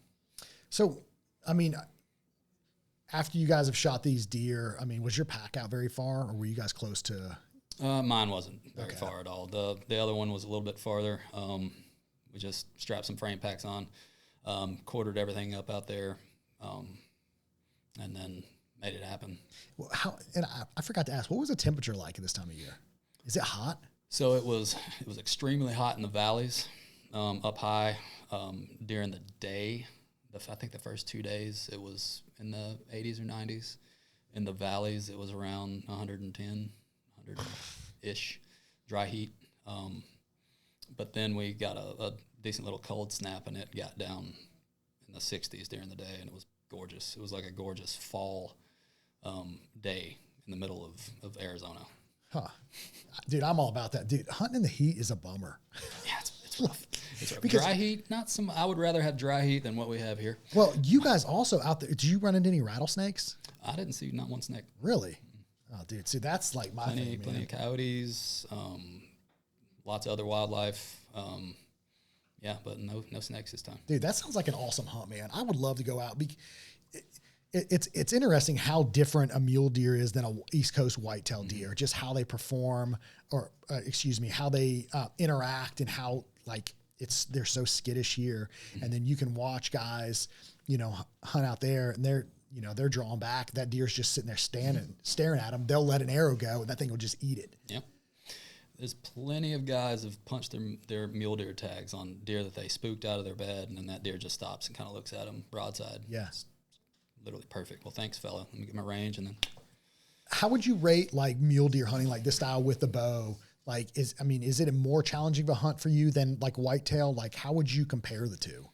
A: So I mean, after you guys have shot these deer, I mean, was your pack out very far, or were you guys close to?
B: Mine wasn't very far at all. The other one was a little bit farther. We just strapped some frame packs on, quartered everything up out there, and then made it happen.
A: Well, I forgot to ask, what was the temperature like at this time of year? Is it hot?
B: So it was extremely hot in the valleys, up high, during the day. I think the first 2 days it was in the 80s or 90s. In the valleys, it was around 110, 100-ish, dry heat. But then we got a decent little cold snap, and it got down in the 60s during the day, and it was gorgeous. It was like a gorgeous fall day in the middle of Arizona.
A: Huh. Dude, I'm all about that. Dude, hunting in the heat is a bummer.
B: Yeah, it's rough. It's rough. Because dry heat, I would rather have dry heat than what we have here.
A: Well, you guys also out there, did you run into any rattlesnakes?
B: I didn't see not one snake.
A: Really? Oh, dude. See, that's like my thing,
B: Plenty of coyotes, lots of other wildlife. Yeah, but no snakes this time.
A: Dude, that sounds like an awesome hunt, man. I would love to go out. It's interesting how different a mule deer is than a East Coast whitetail deer, just how they perform, or how they interact, and how like they're so skittish here. And then you can watch guys, hunt out there, and they're drawing back. That deer's just sitting there staring at them. They'll let an arrow go, and that thing will just eat it.
B: Yep. There's plenty of guys who've punched their mule deer tags on deer that they spooked out of their bed, and then that deer just stops and kind of looks at them broadside.
A: Yeah.
B: It's literally perfect. Well, thanks, fella. Let me get my range, and then.
A: How would you rate like mule deer hunting, like this style with the bow? Like, is it a more challenging of a hunt for you than like whitetail? Like, how would you compare the two?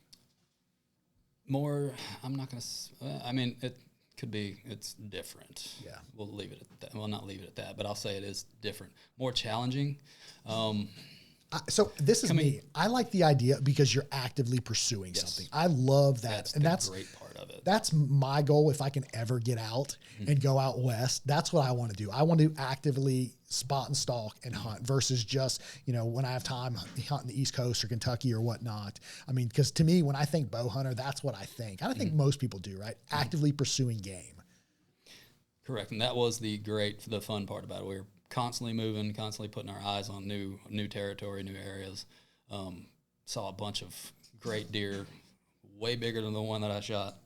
B: More, I'm not going to, it could be, it's different.
A: Yeah.
B: We'll leave it at that. Well, not leave it at that, but I'll say it is different. More challenging.
A: So this is me. I like the idea because you're actively pursuing something. I love that.
B: That's the great part of it.
A: That's my goal. If I can ever get out and go out west, that's what I want to do. I want to actively spot and stalk and hunt versus just, when I have time hunting the East Coast or Kentucky or whatnot. I mean, because to me, when I think bow hunter, that's what I think. I think most people do, right? Actively pursuing game.
B: Correct. And that was the fun part about it. We were constantly moving, constantly putting our eyes on new territory, new areas. Saw a bunch of great deer, way bigger than the one that I shot.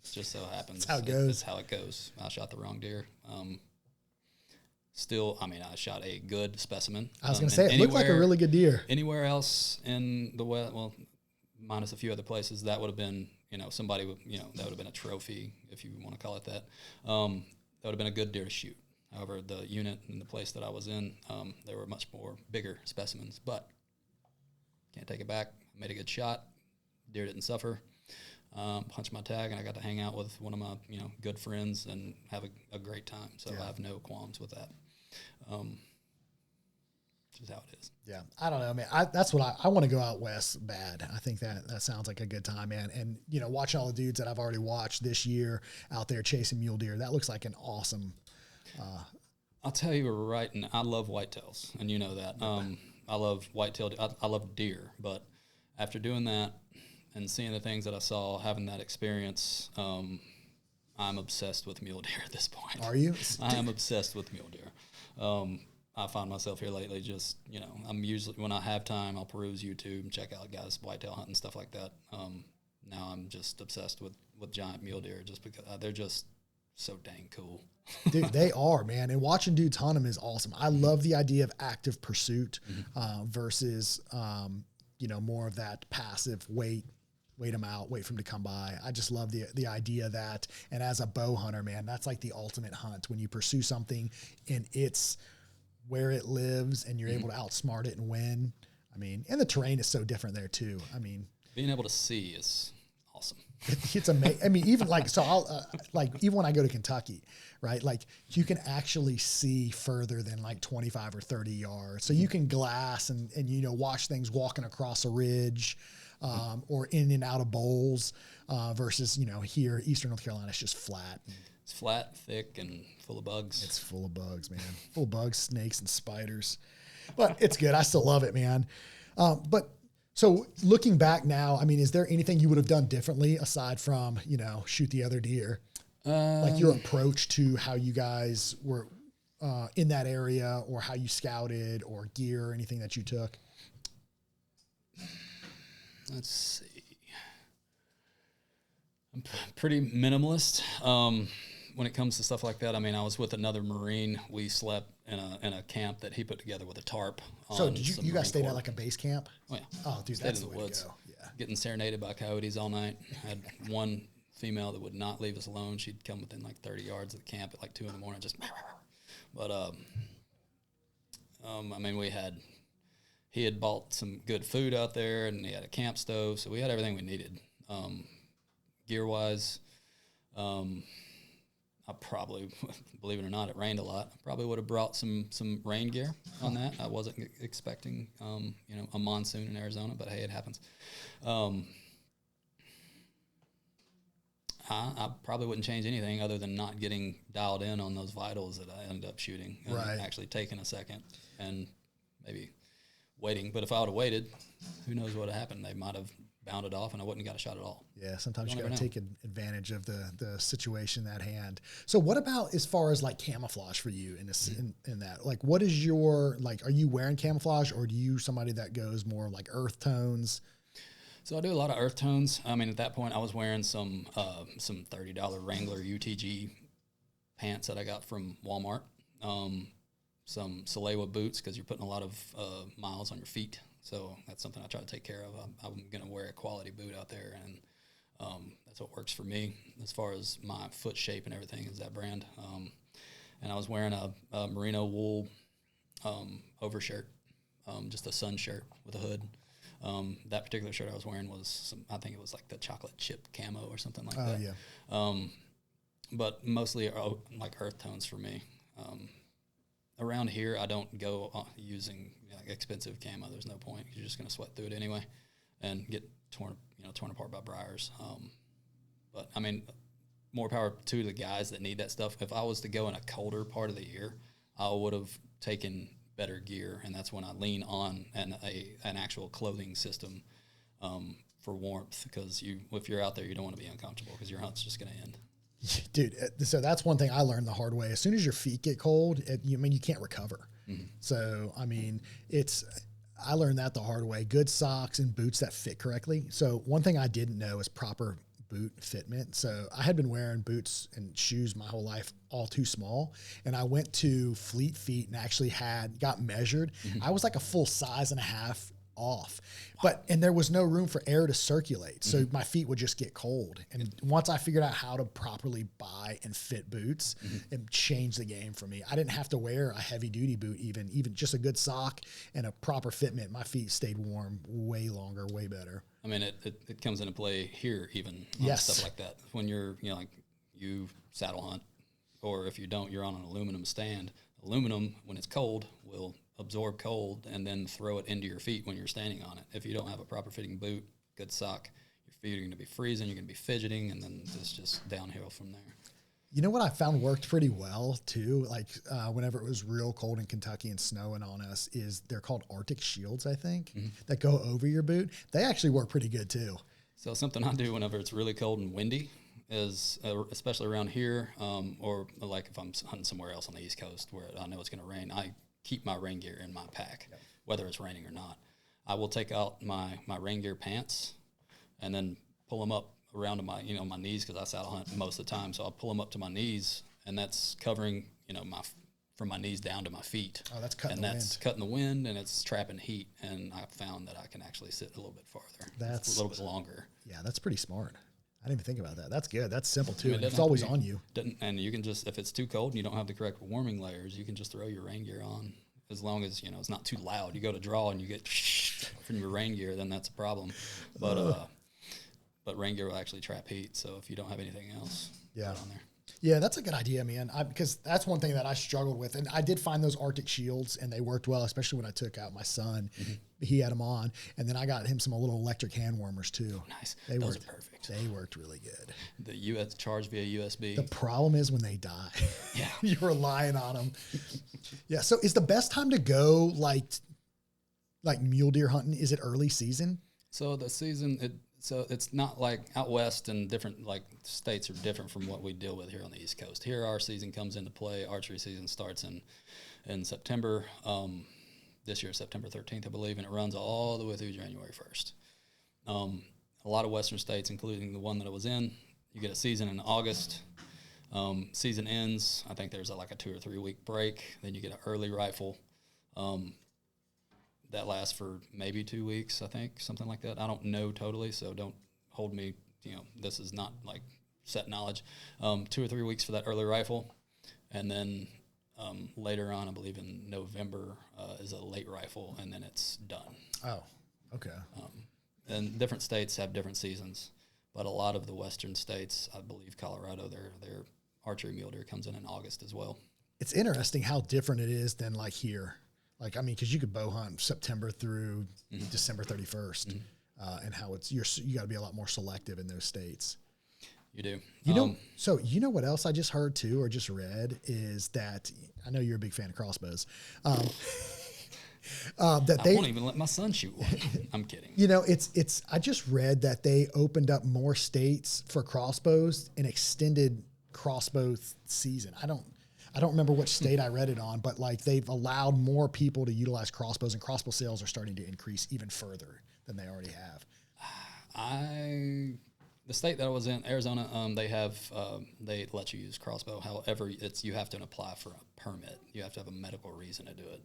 B: It just so happens.
A: That's how it goes.
B: That's how it goes. I shot the wrong deer. I shot a good specimen.
A: I was going to say, it looked like a really good deer.
B: Anywhere else in the West, well, minus a few other places, that would have been, somebody would, that would have been a trophy, if you want to call it that. That would have been a good deer to shoot. However, the unit and the place that I was in, they were much more bigger specimens. But can't take it back. I made a good shot. Deer didn't suffer. Punched my tag, and I got to hang out with one of my good friends and have a great time. So I have no qualms with that. Just how it is.
A: Yeah, I don't know, man. That's what I want to go out west bad. I think that sounds like a good time, man. And watching all the dudes that I've already watched this year out there chasing mule deer, that looks like an awesome.
B: I'll tell you right, and I love whitetails, and you know that. I love whitetail. I love deer, but after doing that and seeing the things that I saw, having that experience, I'm obsessed with mule deer at this point.
A: Are you?
B: I am obsessed with mule deer. I find myself here lately just, I'm usually, when I have time, I'll peruse YouTube and check out guys whitetail hunting, stuff like that. Now I'm just obsessed with giant mule deer just because they're just so dang cool.
A: Dude, they are, man. And watching dudes hunt them is awesome. I love the idea of active pursuit versus, more of that passive wait them out, wait for them to come by. I just love the idea of that. And as a bow hunter, man, that's like the ultimate hunt when you pursue something and it's where it lives and you're able to outsmart it and win. I mean, and the terrain is so different there too. I mean,
B: being able to see is awesome.
A: It's amazing. I mean, even like, so I'll even when I go to Kentucky, right? Like you can actually see further than like 25 or 30 yards. So you can glass and watch things walking across a ridge, or in and out of bowls, versus, here, Eastern North Carolina is just flat.
B: It's flat, thick, and full of bugs.
A: It's full of bugs, man. Full of bugs, snakes, and spiders. But it's good. I still love it, man. But So looking back now, I mean, is there anything you would have done differently aside from, shoot the other deer? Like your approach to how you guys were in that area, or how you scouted, or gear, or anything that you took?
B: Let's see. I'm pretty minimalist when it comes to stuff like that. I mean, I was with another Marine. We slept in a camp that he put together with a tarp.
A: So did you guys stayed at like a base camp?
B: Oh yeah.
A: Oh, dude, that's the way to go. Yeah.
B: Getting serenaded by coyotes all night. I had one female that would not leave us alone. She'd come within like 30 yards of the camp at like 2 a.m. just. But I mean, he had bought some good food out there, and he had a camp stove, so we had everything we needed. Gear wise, I probably, believe it or not, it rained a lot. I probably would have brought some rain gear on that. I wasn't expecting, a monsoon in Arizona, but hey, it happens. I probably wouldn't change anything other than not getting dialed in on those vitals that I ended up shooting, and actually taking a second and maybe waiting. But if I would have waited, who knows what would have happened? They might have bounded off, and I wouldn't have got a shot at all.
A: Yeah, sometimes you got to take advantage of the situation at hand. So what about as far as like camouflage for you in that? Like, what is your, like, are you wearing camouflage, or do you somebody that goes more like earth tones?
B: So I do a lot of earth tones. I mean, at that point, I was wearing some $30 Wrangler UTG pants that I got from Walmart. Some Salewa boots, because you're putting a lot of miles on your feet. So that's something I try to take care of. I'm going to wear a quality boot out there, and that's what works for me as far as my foot shape and everything is that brand. And I was wearing a merino wool overshirt, just a sun shirt with a hood. That particular shirt I was wearing was I think it was like the chocolate chip camo or something like that.
A: Yeah.
B: But mostly like earth tones for me. Around here, I don't go using expensive camo. There's no point. You're just going to sweat through it anyway and get torn apart by briars. But I mean, more power to the guys that need that stuff. If I was to go in a colder part of the year, I would have taken better gear, and that's when I lean on an actual clothing system for warmth, because if you're out there, you don't want to be uncomfortable, because your hunt's just going to end.
A: Dude, so that's one thing I learned the hard way. As soon as your feet get cold, you can't recover. Mm-hmm. So, I mean, I learned that the hard way. Good socks and boots that fit correctly. So one thing I didn't know is proper boot fitment. So I had been wearing boots and shoes my whole life, all too small. And I went to Fleet Feet and actually got measured. Mm-hmm. I was like a full size and a half off, and there was no room for air to circulate. So my feet would just get cold. And once I figured out how to properly buy and fit boots, it changed the game for me. I didn't have to wear a heavy duty boot, even just a good sock and a proper fitment. My feet stayed warm way longer, way better.
B: I mean, it comes into play here, even on stuff like that. When you're, like you saddle hunt, or if you don't, you're on an aluminum stand. Aluminum, when it's cold, will absorb cold and then throw it into your feet when you're standing on it. If you don't have a proper fitting boot, good sock, your feet are going to be freezing, you're going to be fidgeting, and then it's just downhill from there.
A: You know what I found worked pretty well too, like whenever it was real cold in Kentucky and snowing on us, is they're called Arctic shields, I think, that go over your boot. They actually work pretty good too.
B: So something I do whenever it's really cold and windy is, especially around here, or like if I'm hunting somewhere else on the East Coast where I know it's going to rain, I keep my rain gear in my pack, whether it's raining or not. I will take out my rain gear pants and then pull them up around to my my knees, because I saddle hunt most of the time. So I'll pull them up to my knees, and that's covering from my knees down to my feet.
A: Oh, that's cutting
B: and
A: the
B: that's
A: wind.
B: Cutting the wind, and it's trapping heat. And I've found that I can actually sit a little bit farther. That's a little bit longer.
A: Yeah, that's pretty smart. I didn't even think about that. That's good. That's simple too.
B: And
A: it's always on you.
B: And you can just, if it's too cold and you don't have the correct warming layers, you can just throw your rain gear on. As long as it's not too loud. You go to draw and you get from your rain gear, then that's a problem. But rain gear will actually trap heat. So if you don't have anything else, put it on there.
A: Yeah, that's a good idea, man. Because that's one thing that I struggled with. And I did find those Arctic shields, and they worked well, especially when I took out my son. Mm-hmm. He had them on. And then I got him some little electric hand warmers, too.
B: Oh, nice.
A: Those
B: are perfect.
A: They worked really good.
B: The charge via USB.
A: The problem is when they die.
B: Yeah.
A: You're relying on them. Yeah, so is the best time to go, like mule deer hunting, is it early season?
B: So the season, it's not like out west and different, like states are different from what we deal with here on the East Coast. Here, our season comes into play. Archery season starts in September. This year, September 13th, I believe, and it runs all the way through January 1st. A lot of western states, including the one that I was in, you get a season in August. Season ends. I think there's like a 2 or 3 week break. Then you get an early rifle. That lasts for maybe 2 weeks, I think, something like that. I don't know totally, so don't hold me. This is not like set knowledge. 2 or 3 weeks for that early rifle, and then later on, I believe in November, is a late rifle, and then it's done.
A: Oh, okay.
B: And different states have different seasons, but a lot of the western states, I believe Colorado, their archery mule deer comes in August as well.
A: It's interesting how different it is than like here. Like, I mean, because you could bow hunt September through December 31st, and how you got to be a lot more selective in those states.
B: You do.
A: So you know what else I just heard too, or just read, is that I know you're a big fan of crossbows. That
B: I won't even let my son shoot one. I'm kidding.
A: It's. I just read that they opened up more states for crossbows and extended crossbow season. I don't remember which state I read it on, but like they've allowed more people to utilize crossbows, and crossbow sales are starting to increase even further than they already have.
B: The state that I was in, Arizona, they let you use crossbow. However, you have to apply for a permit. You have to have a medical reason to do it.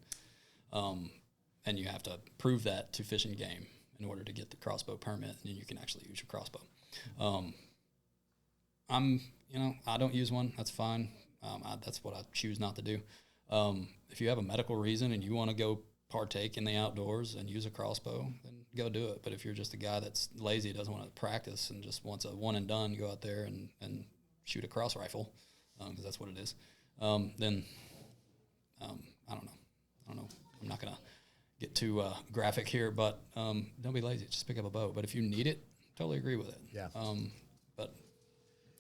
B: And you have to prove that to Fish and Game in order to get the crossbow permit, and then you can actually use your crossbow. I don't use one. That's fine. That's what I choose not to do. If you have a medical reason and you want to go partake in the outdoors and use a crossbow, then go do it. But if you're just a guy that's lazy, doesn't want to practice, and just wants a one and done, go out there and shoot a cross rifle, because that's what it is, then I don't know. I'm not going to get too graphic here, but don't be lazy. Just pick up a bow. But if you need it, totally agree with it.
A: Yeah.
B: But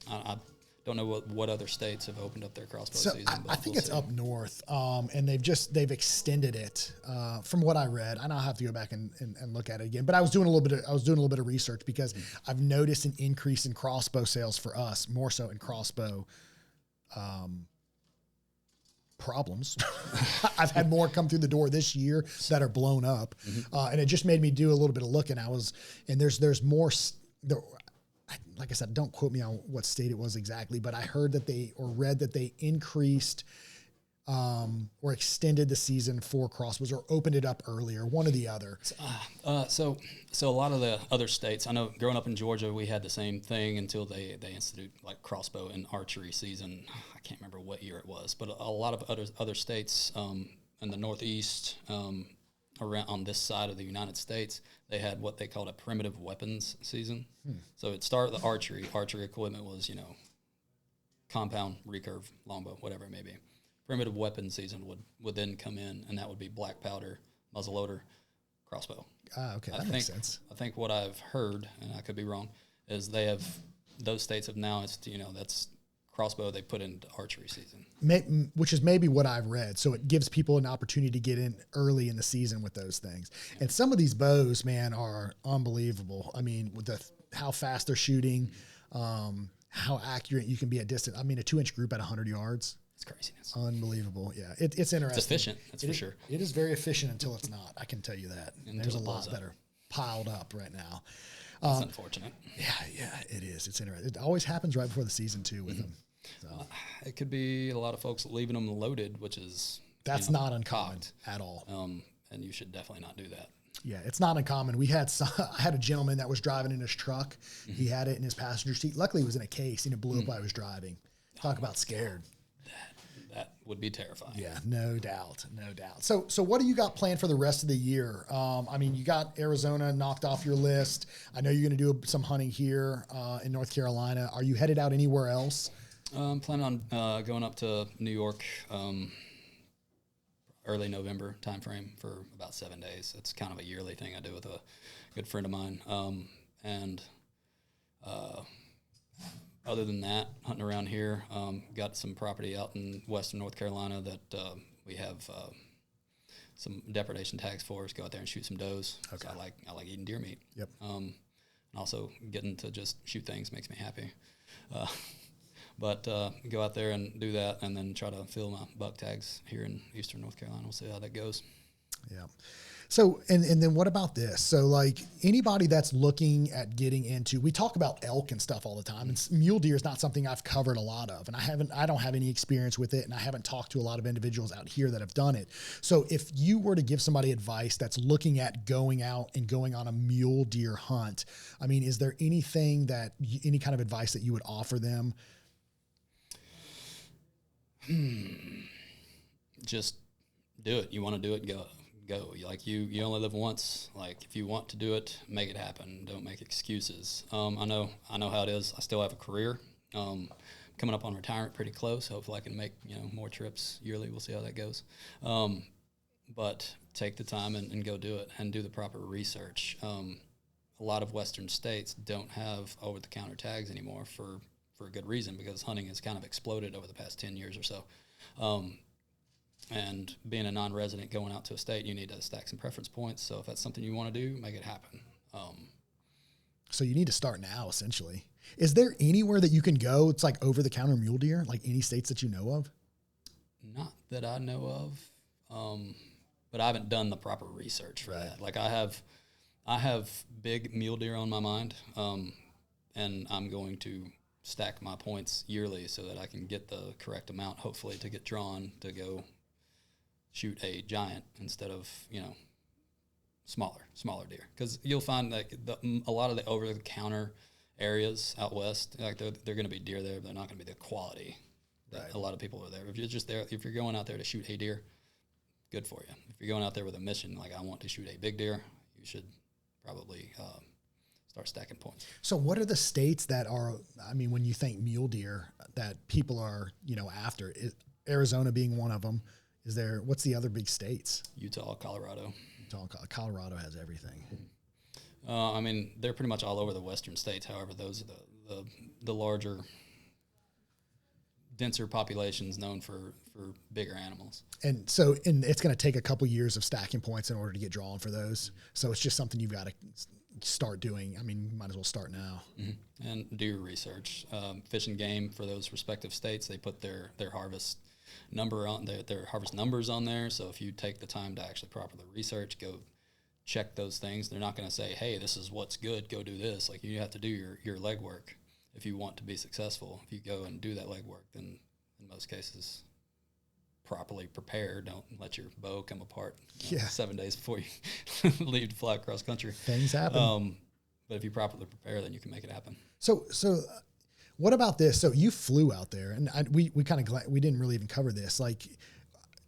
B: I don't know what other states have opened up their crossbow season.
A: I think it's up north, and they've extended it. From what I read, and I'll have to go back and look at it again. But I was doing a little bit of research, because I've noticed an increase in crossbow sales for us, more so in crossbow problems. I've had more come through the door this year that are blown up, and it just made me do a little bit of looking. There's more. Like I said, don't quote me on what state it was exactly, but I heard that read that they increased or extended the season for crossbows, or opened it up earlier, one or the other.
B: So a lot of the other states, I know growing up in Georgia, we had the same thing until they instituted like crossbow and archery season. I can't remember what year it was, but a lot of other states in the Northeast, around on this side of the United States, they had what they called a primitive weapons season. So it started with the archery. Archery equipment was, compound, recurve, longbow, whatever it may be. Primitive weapons season would then come in, and that would be black powder, muzzleloader, crossbow.
A: Okay, that makes sense.
B: I think what I've heard, and I could be wrong, is those states have now, that's crossbow they put into archery season.
A: Which is maybe what I've read. So it gives people an opportunity to get in early in the season with those things. Yeah. And some of these bows, man, are unbelievable. I mean, with how fast they're shooting, how accurate you can be at distance. I mean, a 2-inch group at 100 yards.
B: It's craziness.
A: Unbelievable. Yeah. It's interesting.
B: It's efficient. That's for sure.
A: It is very efficient until it's not. I can tell you that. There's a lot that are piled up right now.
B: That's unfortunate.
A: Yeah, it is. It's interesting. It always happens right before the season too with them. So.
B: It could be a lot of folks leaving them loaded, which is
A: not uncommon at all.
B: And you should definitely not do that.
A: Yeah, it's not uncommon. I had a gentleman that was driving in his truck. He had it in his passenger seat. Luckily, it was in a case, and it blew up while he was driving. Talk about scared.
B: That would be terrifying.
A: Yeah, no doubt. So what do you got planned for the rest of the year? I mean, you got Arizona knocked off your list. I know you're going to do some hunting here in North Carolina. Are you headed out anywhere else?
B: I'm planning on going up to New York early November timeframe for about 7 days. It's kind of a yearly thing I do with a good friend of mine. Other than that, hunting around here, got some property out in western North Carolina that we have some depredation tags for us. Go out there and shoot some does.
A: Okay.
B: So I like eating deer meat.
A: Yep.
B: And also getting to just shoot things makes me happy. But go out there and do that, and then try to fill my buck tags here in eastern North Carolina. We'll see how that goes.
A: Yeah. So, and then what about this? So like anybody that's looking at getting into, we talk about elk and stuff all the time, and mule deer is not something I've covered a lot of, and I don't have any experience with it, and I haven't talked to a lot of individuals out here that have done it. So if you were to give somebody advice that's looking at going out and going on a mule deer hunt, I mean, is there anything any kind of advice that you would offer them?
B: Just do it. You want to do it, go. Like you only live once. Like if you want to do it, make it happen. Don't make excuses. I know how it is. I still have a career. Coming up on retirement pretty close. Hopefully I can make, more trips yearly. We'll see how that goes. But take the time and go do it, and do the proper research. A lot of Western states don't have over-the-counter tags anymore for a good reason, because hunting has kind of exploded over the past 10 years or so. And being a non-resident going out to a state, you need to stack some preference points. So if that's something you want to do, make it happen.
A: So you need to start now, essentially. Is there anywhere that you can go? It's like over-the-counter mule deer, like any states that you know of?
B: Not that I know of, but I haven't done the proper research for that. Like I have big mule deer on my mind, and I'm going to stack my points yearly so that I can get the correct amount, hopefully, to get drawn to go shoot a giant instead of, smaller deer. Because you'll find that a lot of the over-the-counter areas out west, like they're going to be deer there, but they're not going to be the quality that a lot of people are there. If you're going out there to shoot a deer, good for you. If you're going out there with a mission, like I want to shoot a big deer, you should probably start stacking points.
A: So what are the states that are, I mean, when you think mule deer that people are, after, Arizona being one of them, what's the other big states?
B: Utah, Colorado.
A: Colorado has everything.
B: I mean, they're pretty much all over the western states. However, those are the larger, denser populations known for bigger animals. And
A: it's going to take a couple years of stacking points in order to get drawn for those. So it's just something you've got to start doing. I mean, you might as well start now.
B: Mm-hmm. And do your research. Fish and Game for those respective states, they put their harvest number on their harvest numbers on there. So if you take the time to actually properly research, go check those things. They're not going to say, hey, this is what's good, go do this. Like you have to do your legwork if you want to be successful. If you go and do that legwork, then in most cases, properly prepare. Don't let your bow come apart 7 days before you leave to fly across country.
A: Things happen.
B: But if you properly prepare, then you can make it happen.
A: So what about this? So you flew out there, and we kind of we didn't really even cover this. Like,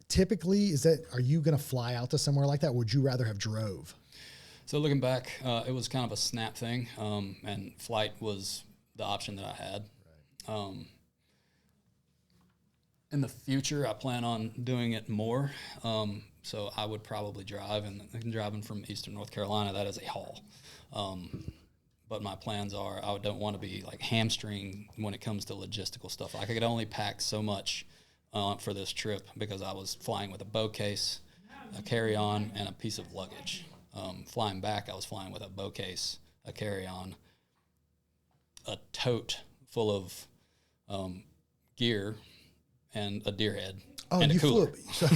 A: typically, are you going to fly out to somewhere like that? Or would you rather have drove?
B: So looking back, it was kind of a snap thing, and flight was the option that I had. Right. In the future, I plan on doing it more. So I would probably drive, and driving from eastern North Carolina, that is a haul. But my plans are, I don't want to be like hamstring when it comes to logistical stuff. Like I could only pack so much for this trip because I was flying with a bow case, a carry-on, and a piece of luggage. Flying back, I was flying with a bow case, a carry-on, a tote full of gear, and a deer head, and a cooler.
A: So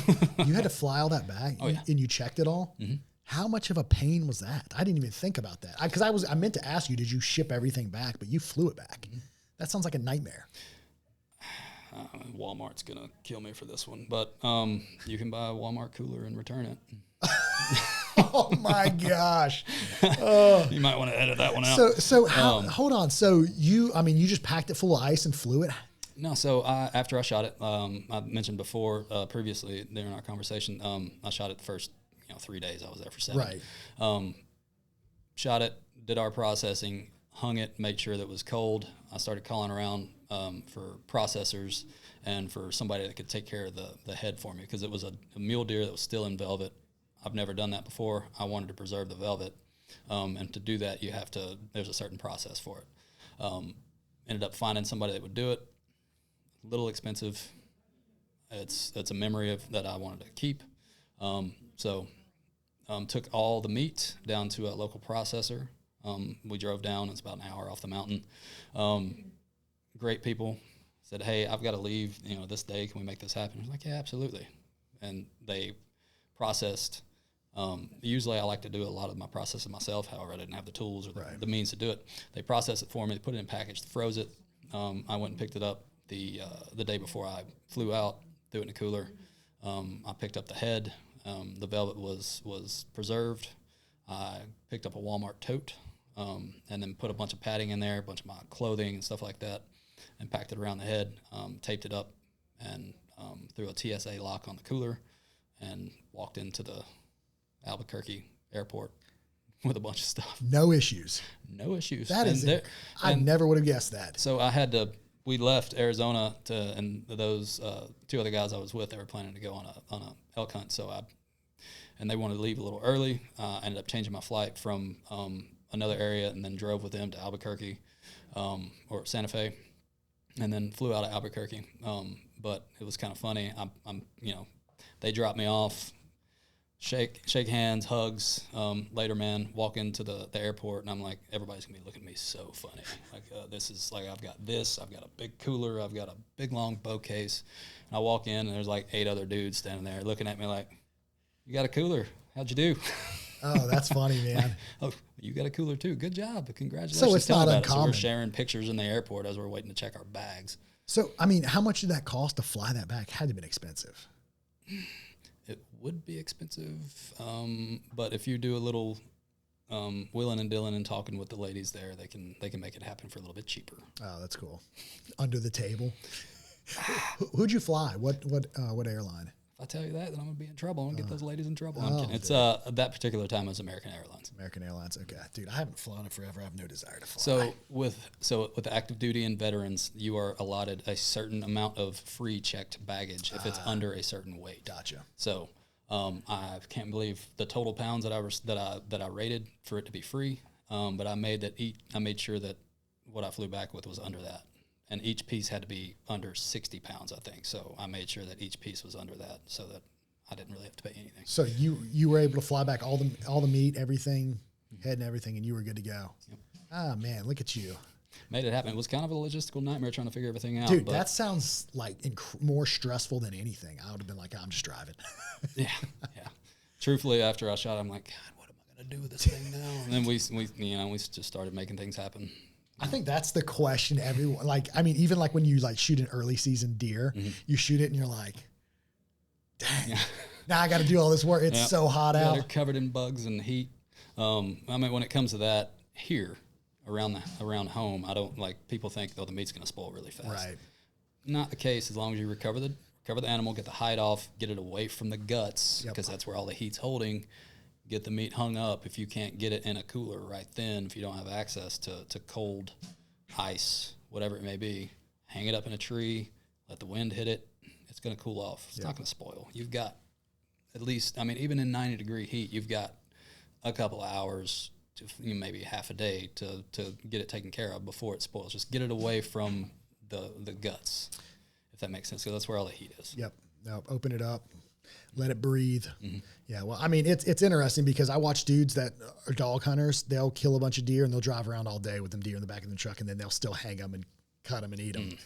A: you had to fly all that back, and you checked it all? Mm-hmm. How much of a pain was that? I didn't even think about that. I meant to ask you, did you ship everything back, but you flew it back? Mm-hmm. That sounds like a nightmare.
B: Walmart's going to kill me for this one, but you can buy a Walmart cooler and return it.
A: Oh my gosh.
B: You might want to edit that one out.
A: So hold on. So you just packed it full of ice and flew it?
B: No. So after I shot it, I mentioned before, previously during our conversation, I shot it the first 3 days. I was there for 7.
A: Right.
B: Shot it, did our processing, hung it, made sure that it was cold. I started calling around for processors and for somebody that could take care of the head for me, because it was a mule deer that was still in velvet. I've never done that before. I wanted to preserve the velvet. And to do that, there's a certain process for it. Ended up finding somebody that would do it. A little expensive. It's a memory that I wanted to keep. So took all the meat down to a local processor. We drove down. It's about an hour off the mountain. Great people. Said, hey, I've got to leave, this day. Can we make this happen? I was like, yeah, absolutely. And they processed. Usually I like to do a lot of my processing myself. However, I didn't have the tools or the means to do it. They processed it for me. They put it in a package, froze it. I went and picked it up the day before I flew out, threw it in a cooler. I picked up the head. The velvet was preserved. I picked up a Walmart tote, and then put a bunch of padding in there, a bunch of my clothing and stuff like that, and packed it around the head, taped it up, and threw a TSA lock on the cooler, and walked into the Albuquerque airport with a bunch of stuff.
A: No issues.
B: No issues.
A: That is, I never would have guessed that.
B: So we left Arizona and those two other guys I was with, they were planning to go on a elk hunt. And they wanted to leave a little early. I ended up changing my flight from another area and then drove with them to Albuquerque or Santa Fe, and then flew out of Albuquerque. But it was kind of funny. They dropped me off, shake hands, hugs. Later, man, walk into the airport, and I'm like, everybody's gonna be looking at me so funny. Like this is like I've got a big cooler, I've got a big long bow case. And I walk in, and there's like 8 other dudes standing there looking at me like, you got a cooler? How'd you do?
A: Oh, that's funny, man.
B: Oh, you got a cooler too. Good job. Congratulations.
A: So it's not uncommon.
B: So we're sharing pictures in the airport as we're waiting to check our bags.
A: So, I mean, how much did that cost to fly that back? Had to have been expensive.
B: It would be expensive, but if you do a little wheeling and dealing and talking with the ladies there, they can make it happen for a little bit cheaper.
A: Oh, that's cool. Under the table. Who'd you fly? What airline?
B: If I tell you that, then I'm gonna be in trouble. I'm gonna get those ladies in trouble. I'm kidding. It's that particular time it was American Airlines.
A: American Airlines. Okay, dude, I haven't flown it forever. I have no desire to fly.
B: So with active duty and veterans, you are allotted a certain amount of free checked baggage if it's under a certain weight.
A: Gotcha.
B: So I can't believe the total pounds that I rated for it to be free. But I made sure that what I flew back with was under that. And each piece had to be under 60 pounds, I think. So I made sure that each piece was under that, so that I didn't really have to pay anything.
A: So you were able to fly back all the meat, everything, head and everything, and you were good to go. Yep. Ah, man, look at you.
B: Made it happen. It was kind of a logistical nightmare trying to figure everything out.
A: Dude, that sounds like more stressful than anything. I would have been like, I'm just driving.
B: Yeah. Truthfully, after I shot, I'm like, God, what am I going to do with this thing now? And then we just started making things happen.
A: I think that's the question everyone, even like when you like shoot an early season deer, you shoot it and you're like, dang, now I got to do all this work. It's so hot out.
B: They're covered in bugs and heat. When it comes to that here around home, I don't like people think, the meat's going to spoil really fast.
A: Right.
B: Not the case. As long as you recover the animal, get the hide off, get it away from the guts, because that's where all the heat's holding. Get the meat hung up. If you can't get it in a cooler right then, if you don't have access to cold ice, whatever it may be, hang it up in a tree, let the wind hit it. It's going to cool off. It's not going to spoil. You've got at least, even in 90-degree heat, you've got a couple of hours to maybe half a day to get it taken care of before it spoils. Just get it away from the guts, if that makes sense. So that's where all the heat is.
A: Yep. No, open it up. Let it breathe. Mm-hmm. Yeah. Well, it's interesting because I watch dudes that are dog hunters. They'll kill a bunch of deer and they'll drive around all day with them deer in the back of the truck, and then they'll still hang them and cut them and eat them.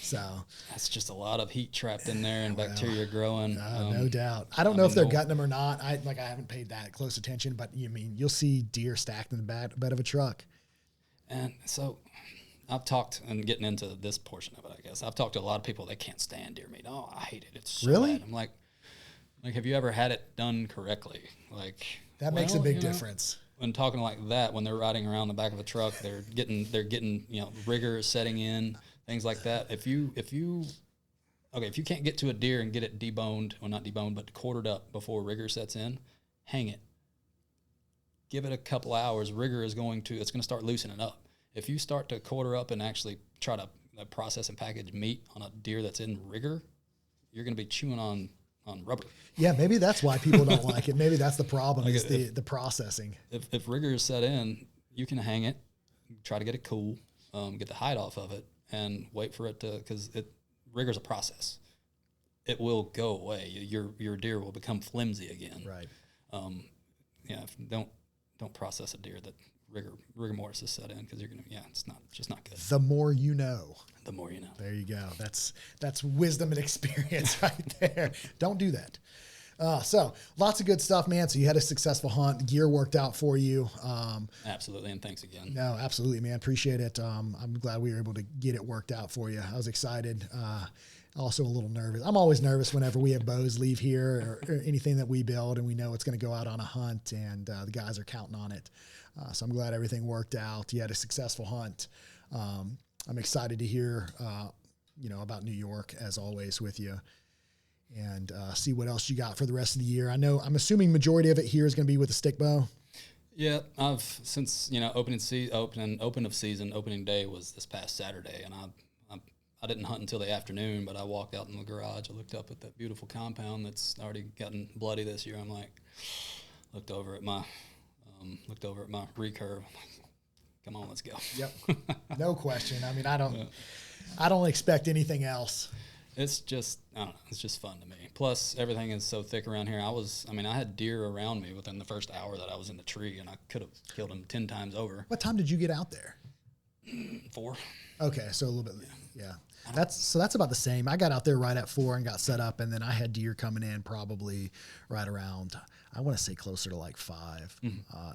A: So
B: that's just a lot of heat trapped in there and bacteria growing.
A: No doubt. I don't know if they're gutting them or not. I haven't paid that close attention, but you'll see deer stacked in the bed of a truck.
B: And so I've talked, and getting into this portion of it, I guess I've talked to a lot of people. They can't stand deer meat. Oh, I hate it. It's so
A: really
B: bad. I'm like, have you ever had it done correctly?
A: That makes a big difference.
B: When talking like that, when they're riding around the back of a truck, they're getting rigor setting in, things like that. If you can't get to a deer and get it deboned, well, not deboned, but quartered up before rigor sets in, hang it. Give it a couple hours. Rigor it's going to start loosening up. If you start to quarter up and actually try to process and package meat on a deer that's in rigor, you're going to be chewing on rubber.
A: Yeah, maybe that's why people don't like it. Maybe that's the problem, is the processing.
B: If rigor is set in, you can hang it, try to get it cool, get the hide off of it, and wait for it to, because rigor's a process. it will go away. Your deer will become flimsy again.
A: Right.
B: Yeah. Don't process a deer that rigor mortis is set in, because you're gonna. Yeah, it's just not good.
A: The more you know.
B: The more you know.
A: There you go. That's wisdom and experience right there. Don't do that. So lots of good stuff, man. So you had a successful hunt. Gear worked out for you.
B: Absolutely, and thanks again.
A: No, absolutely, man. Appreciate it. I'm glad we were able to get it worked out for you. I was excited. Also a little nervous. I'm always nervous whenever we have bows leave here or anything that we build and we know it's going to go out on a hunt, and the guys are counting on it. So I'm glad everything worked out. You had a successful hunt. I'm excited to hear, about New York, as always, with you, and see what else you got for the rest of the year. I'm assuming majority of it here is going to be with the stick bow.
B: Yeah, I've since opening day was this past Saturday, and I didn't hunt until the afternoon, but I walked out in the garage. I looked up at that beautiful compound that's already gotten bloody this year. I'm like, looked over at my recurve. I'm like, come on, let's go.
A: Yep, no question. I mean, I don't expect anything else.
B: It's just, I don't know, it's just fun to me. Plus, everything is so thick around here. I had deer around me within the first hour that I was in the tree, and I could have killed them 10 times over.
A: What time did you get out there?
B: 4.
A: Okay, so a little bit, yeah. That's about the same. I got out there right at 4 and got set up, and then I had deer coming in probably right around, I want to say closer to like 5,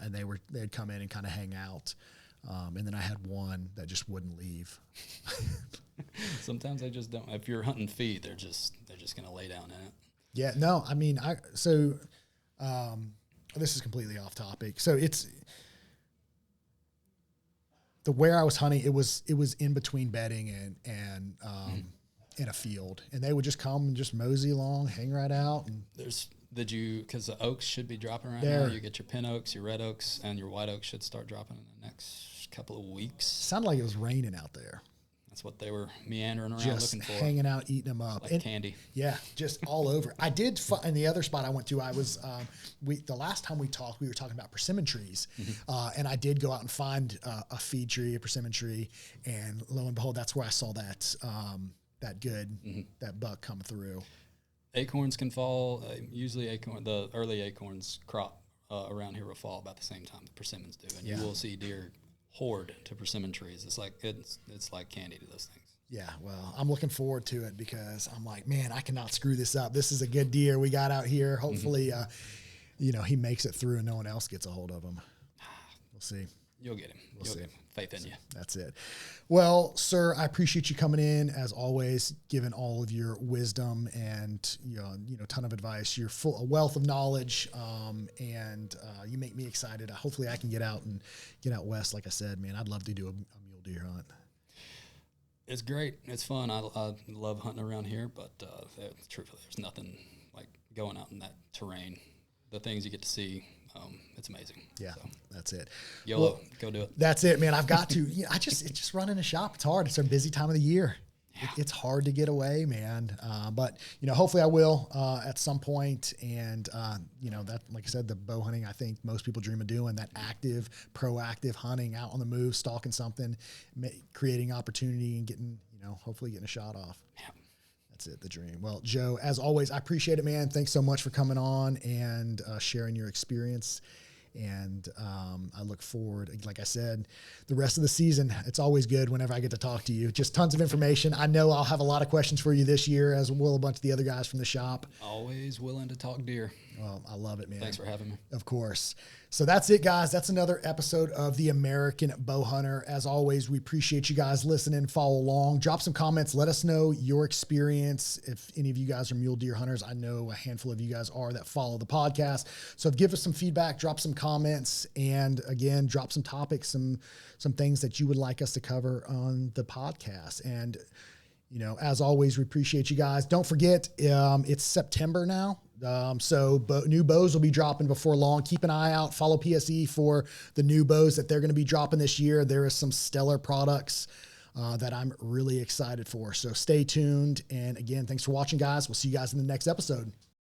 A: and they'd come in and kind of hang out, and then I had one that just wouldn't leave.
B: Sometimes they just don't. If you're hunting feed, they're just gonna lay down in it.
A: Yeah, no, I mean, this is completely off topic. So it's where I was hunting. It was in between bedding and in a field, and they would just come and just mosey along, hang right out. And
B: because the oaks should be dropping right now. You get your pin oaks, your red oaks, and your white oaks should start dropping in the next couple of weeks.
A: Sounded like it was raining out there.
B: That's what they were meandering around
A: just
B: looking for.
A: Hanging out, eating them up.
B: Like candy.
A: Yeah, just all over. I did, in the other spot I went to, I was, the last time we talked, we were talking about persimmon trees. And I did go out and find a feed tree, a persimmon tree. And lo and behold, that's where I saw that buck come through.
B: Acorns can fall. Usually the early acorns crop around here will fall about the same time the persimmons do. And you will see deer hoard to persimmon trees. It's like candy to those things.
A: Yeah, well, I'm looking forward to it because I'm like, man, I cannot screw this up. This is a good deer we got out here. Hopefully, he makes it through and no one else gets a hold of him. We'll see.
B: You'll get him. You'll see. Faith in you. That's
A: it. Well, sir, I appreciate you coming in as always, giving all of your wisdom and ton of advice. You're a wealth of knowledge, and you make me excited. Hopefully, I can get out west. Like I said, man, I'd love to do a mule deer hunt.
B: It's great. It's fun. I love hunting around here, but truthfully, there's nothing like going out in that terrain. The things you get to see. It's amazing.
A: Yeah, so. That's it.
B: YOLO, go do it.
A: That's it, man. I've got to. It's just running a shop. It's hard. It's a busy time of the year. Yeah. It's hard to get away, man. But hopefully I will at some point. And that, like I said, the bow hunting, I think most people dream of doing that active, proactive hunting, out on the move, stalking something, creating opportunity, and getting hopefully getting a shot off. Yeah. That's it, the dream. Well, Joe, as always, I appreciate it, man. Thanks so much for coming on and sharing your experience. And I look forward, like I said, the rest of the season. It's always good whenever I get to talk to you. Just tons of information. I know I'll have a lot of questions for you this year, as will a bunch of the other guys from the shop.
B: Always willing to talk deer.
A: Well, I love it, man.
B: Thanks for having me.
A: Of course. So that's it, guys. That's another episode of The American Bowhunter. As always, we appreciate you guys listening. Follow along. Drop some comments. Let us know your experience. If any of you guys are mule deer hunters, I know a handful of you guys are that follow the podcast. So give us some feedback. Drop some comments. And again, drop some topics, some things that you would like us to cover on the podcast. And as always, we appreciate you guys. Don't forget, it's September now. So new bows will be dropping before long. Keep an eye out. Follow PSE for the new bows that they're going to be dropping this year. There is some stellar products that I'm really excited for. So stay tuned. And again, thanks for watching, guys. We'll see you guys in the next episode.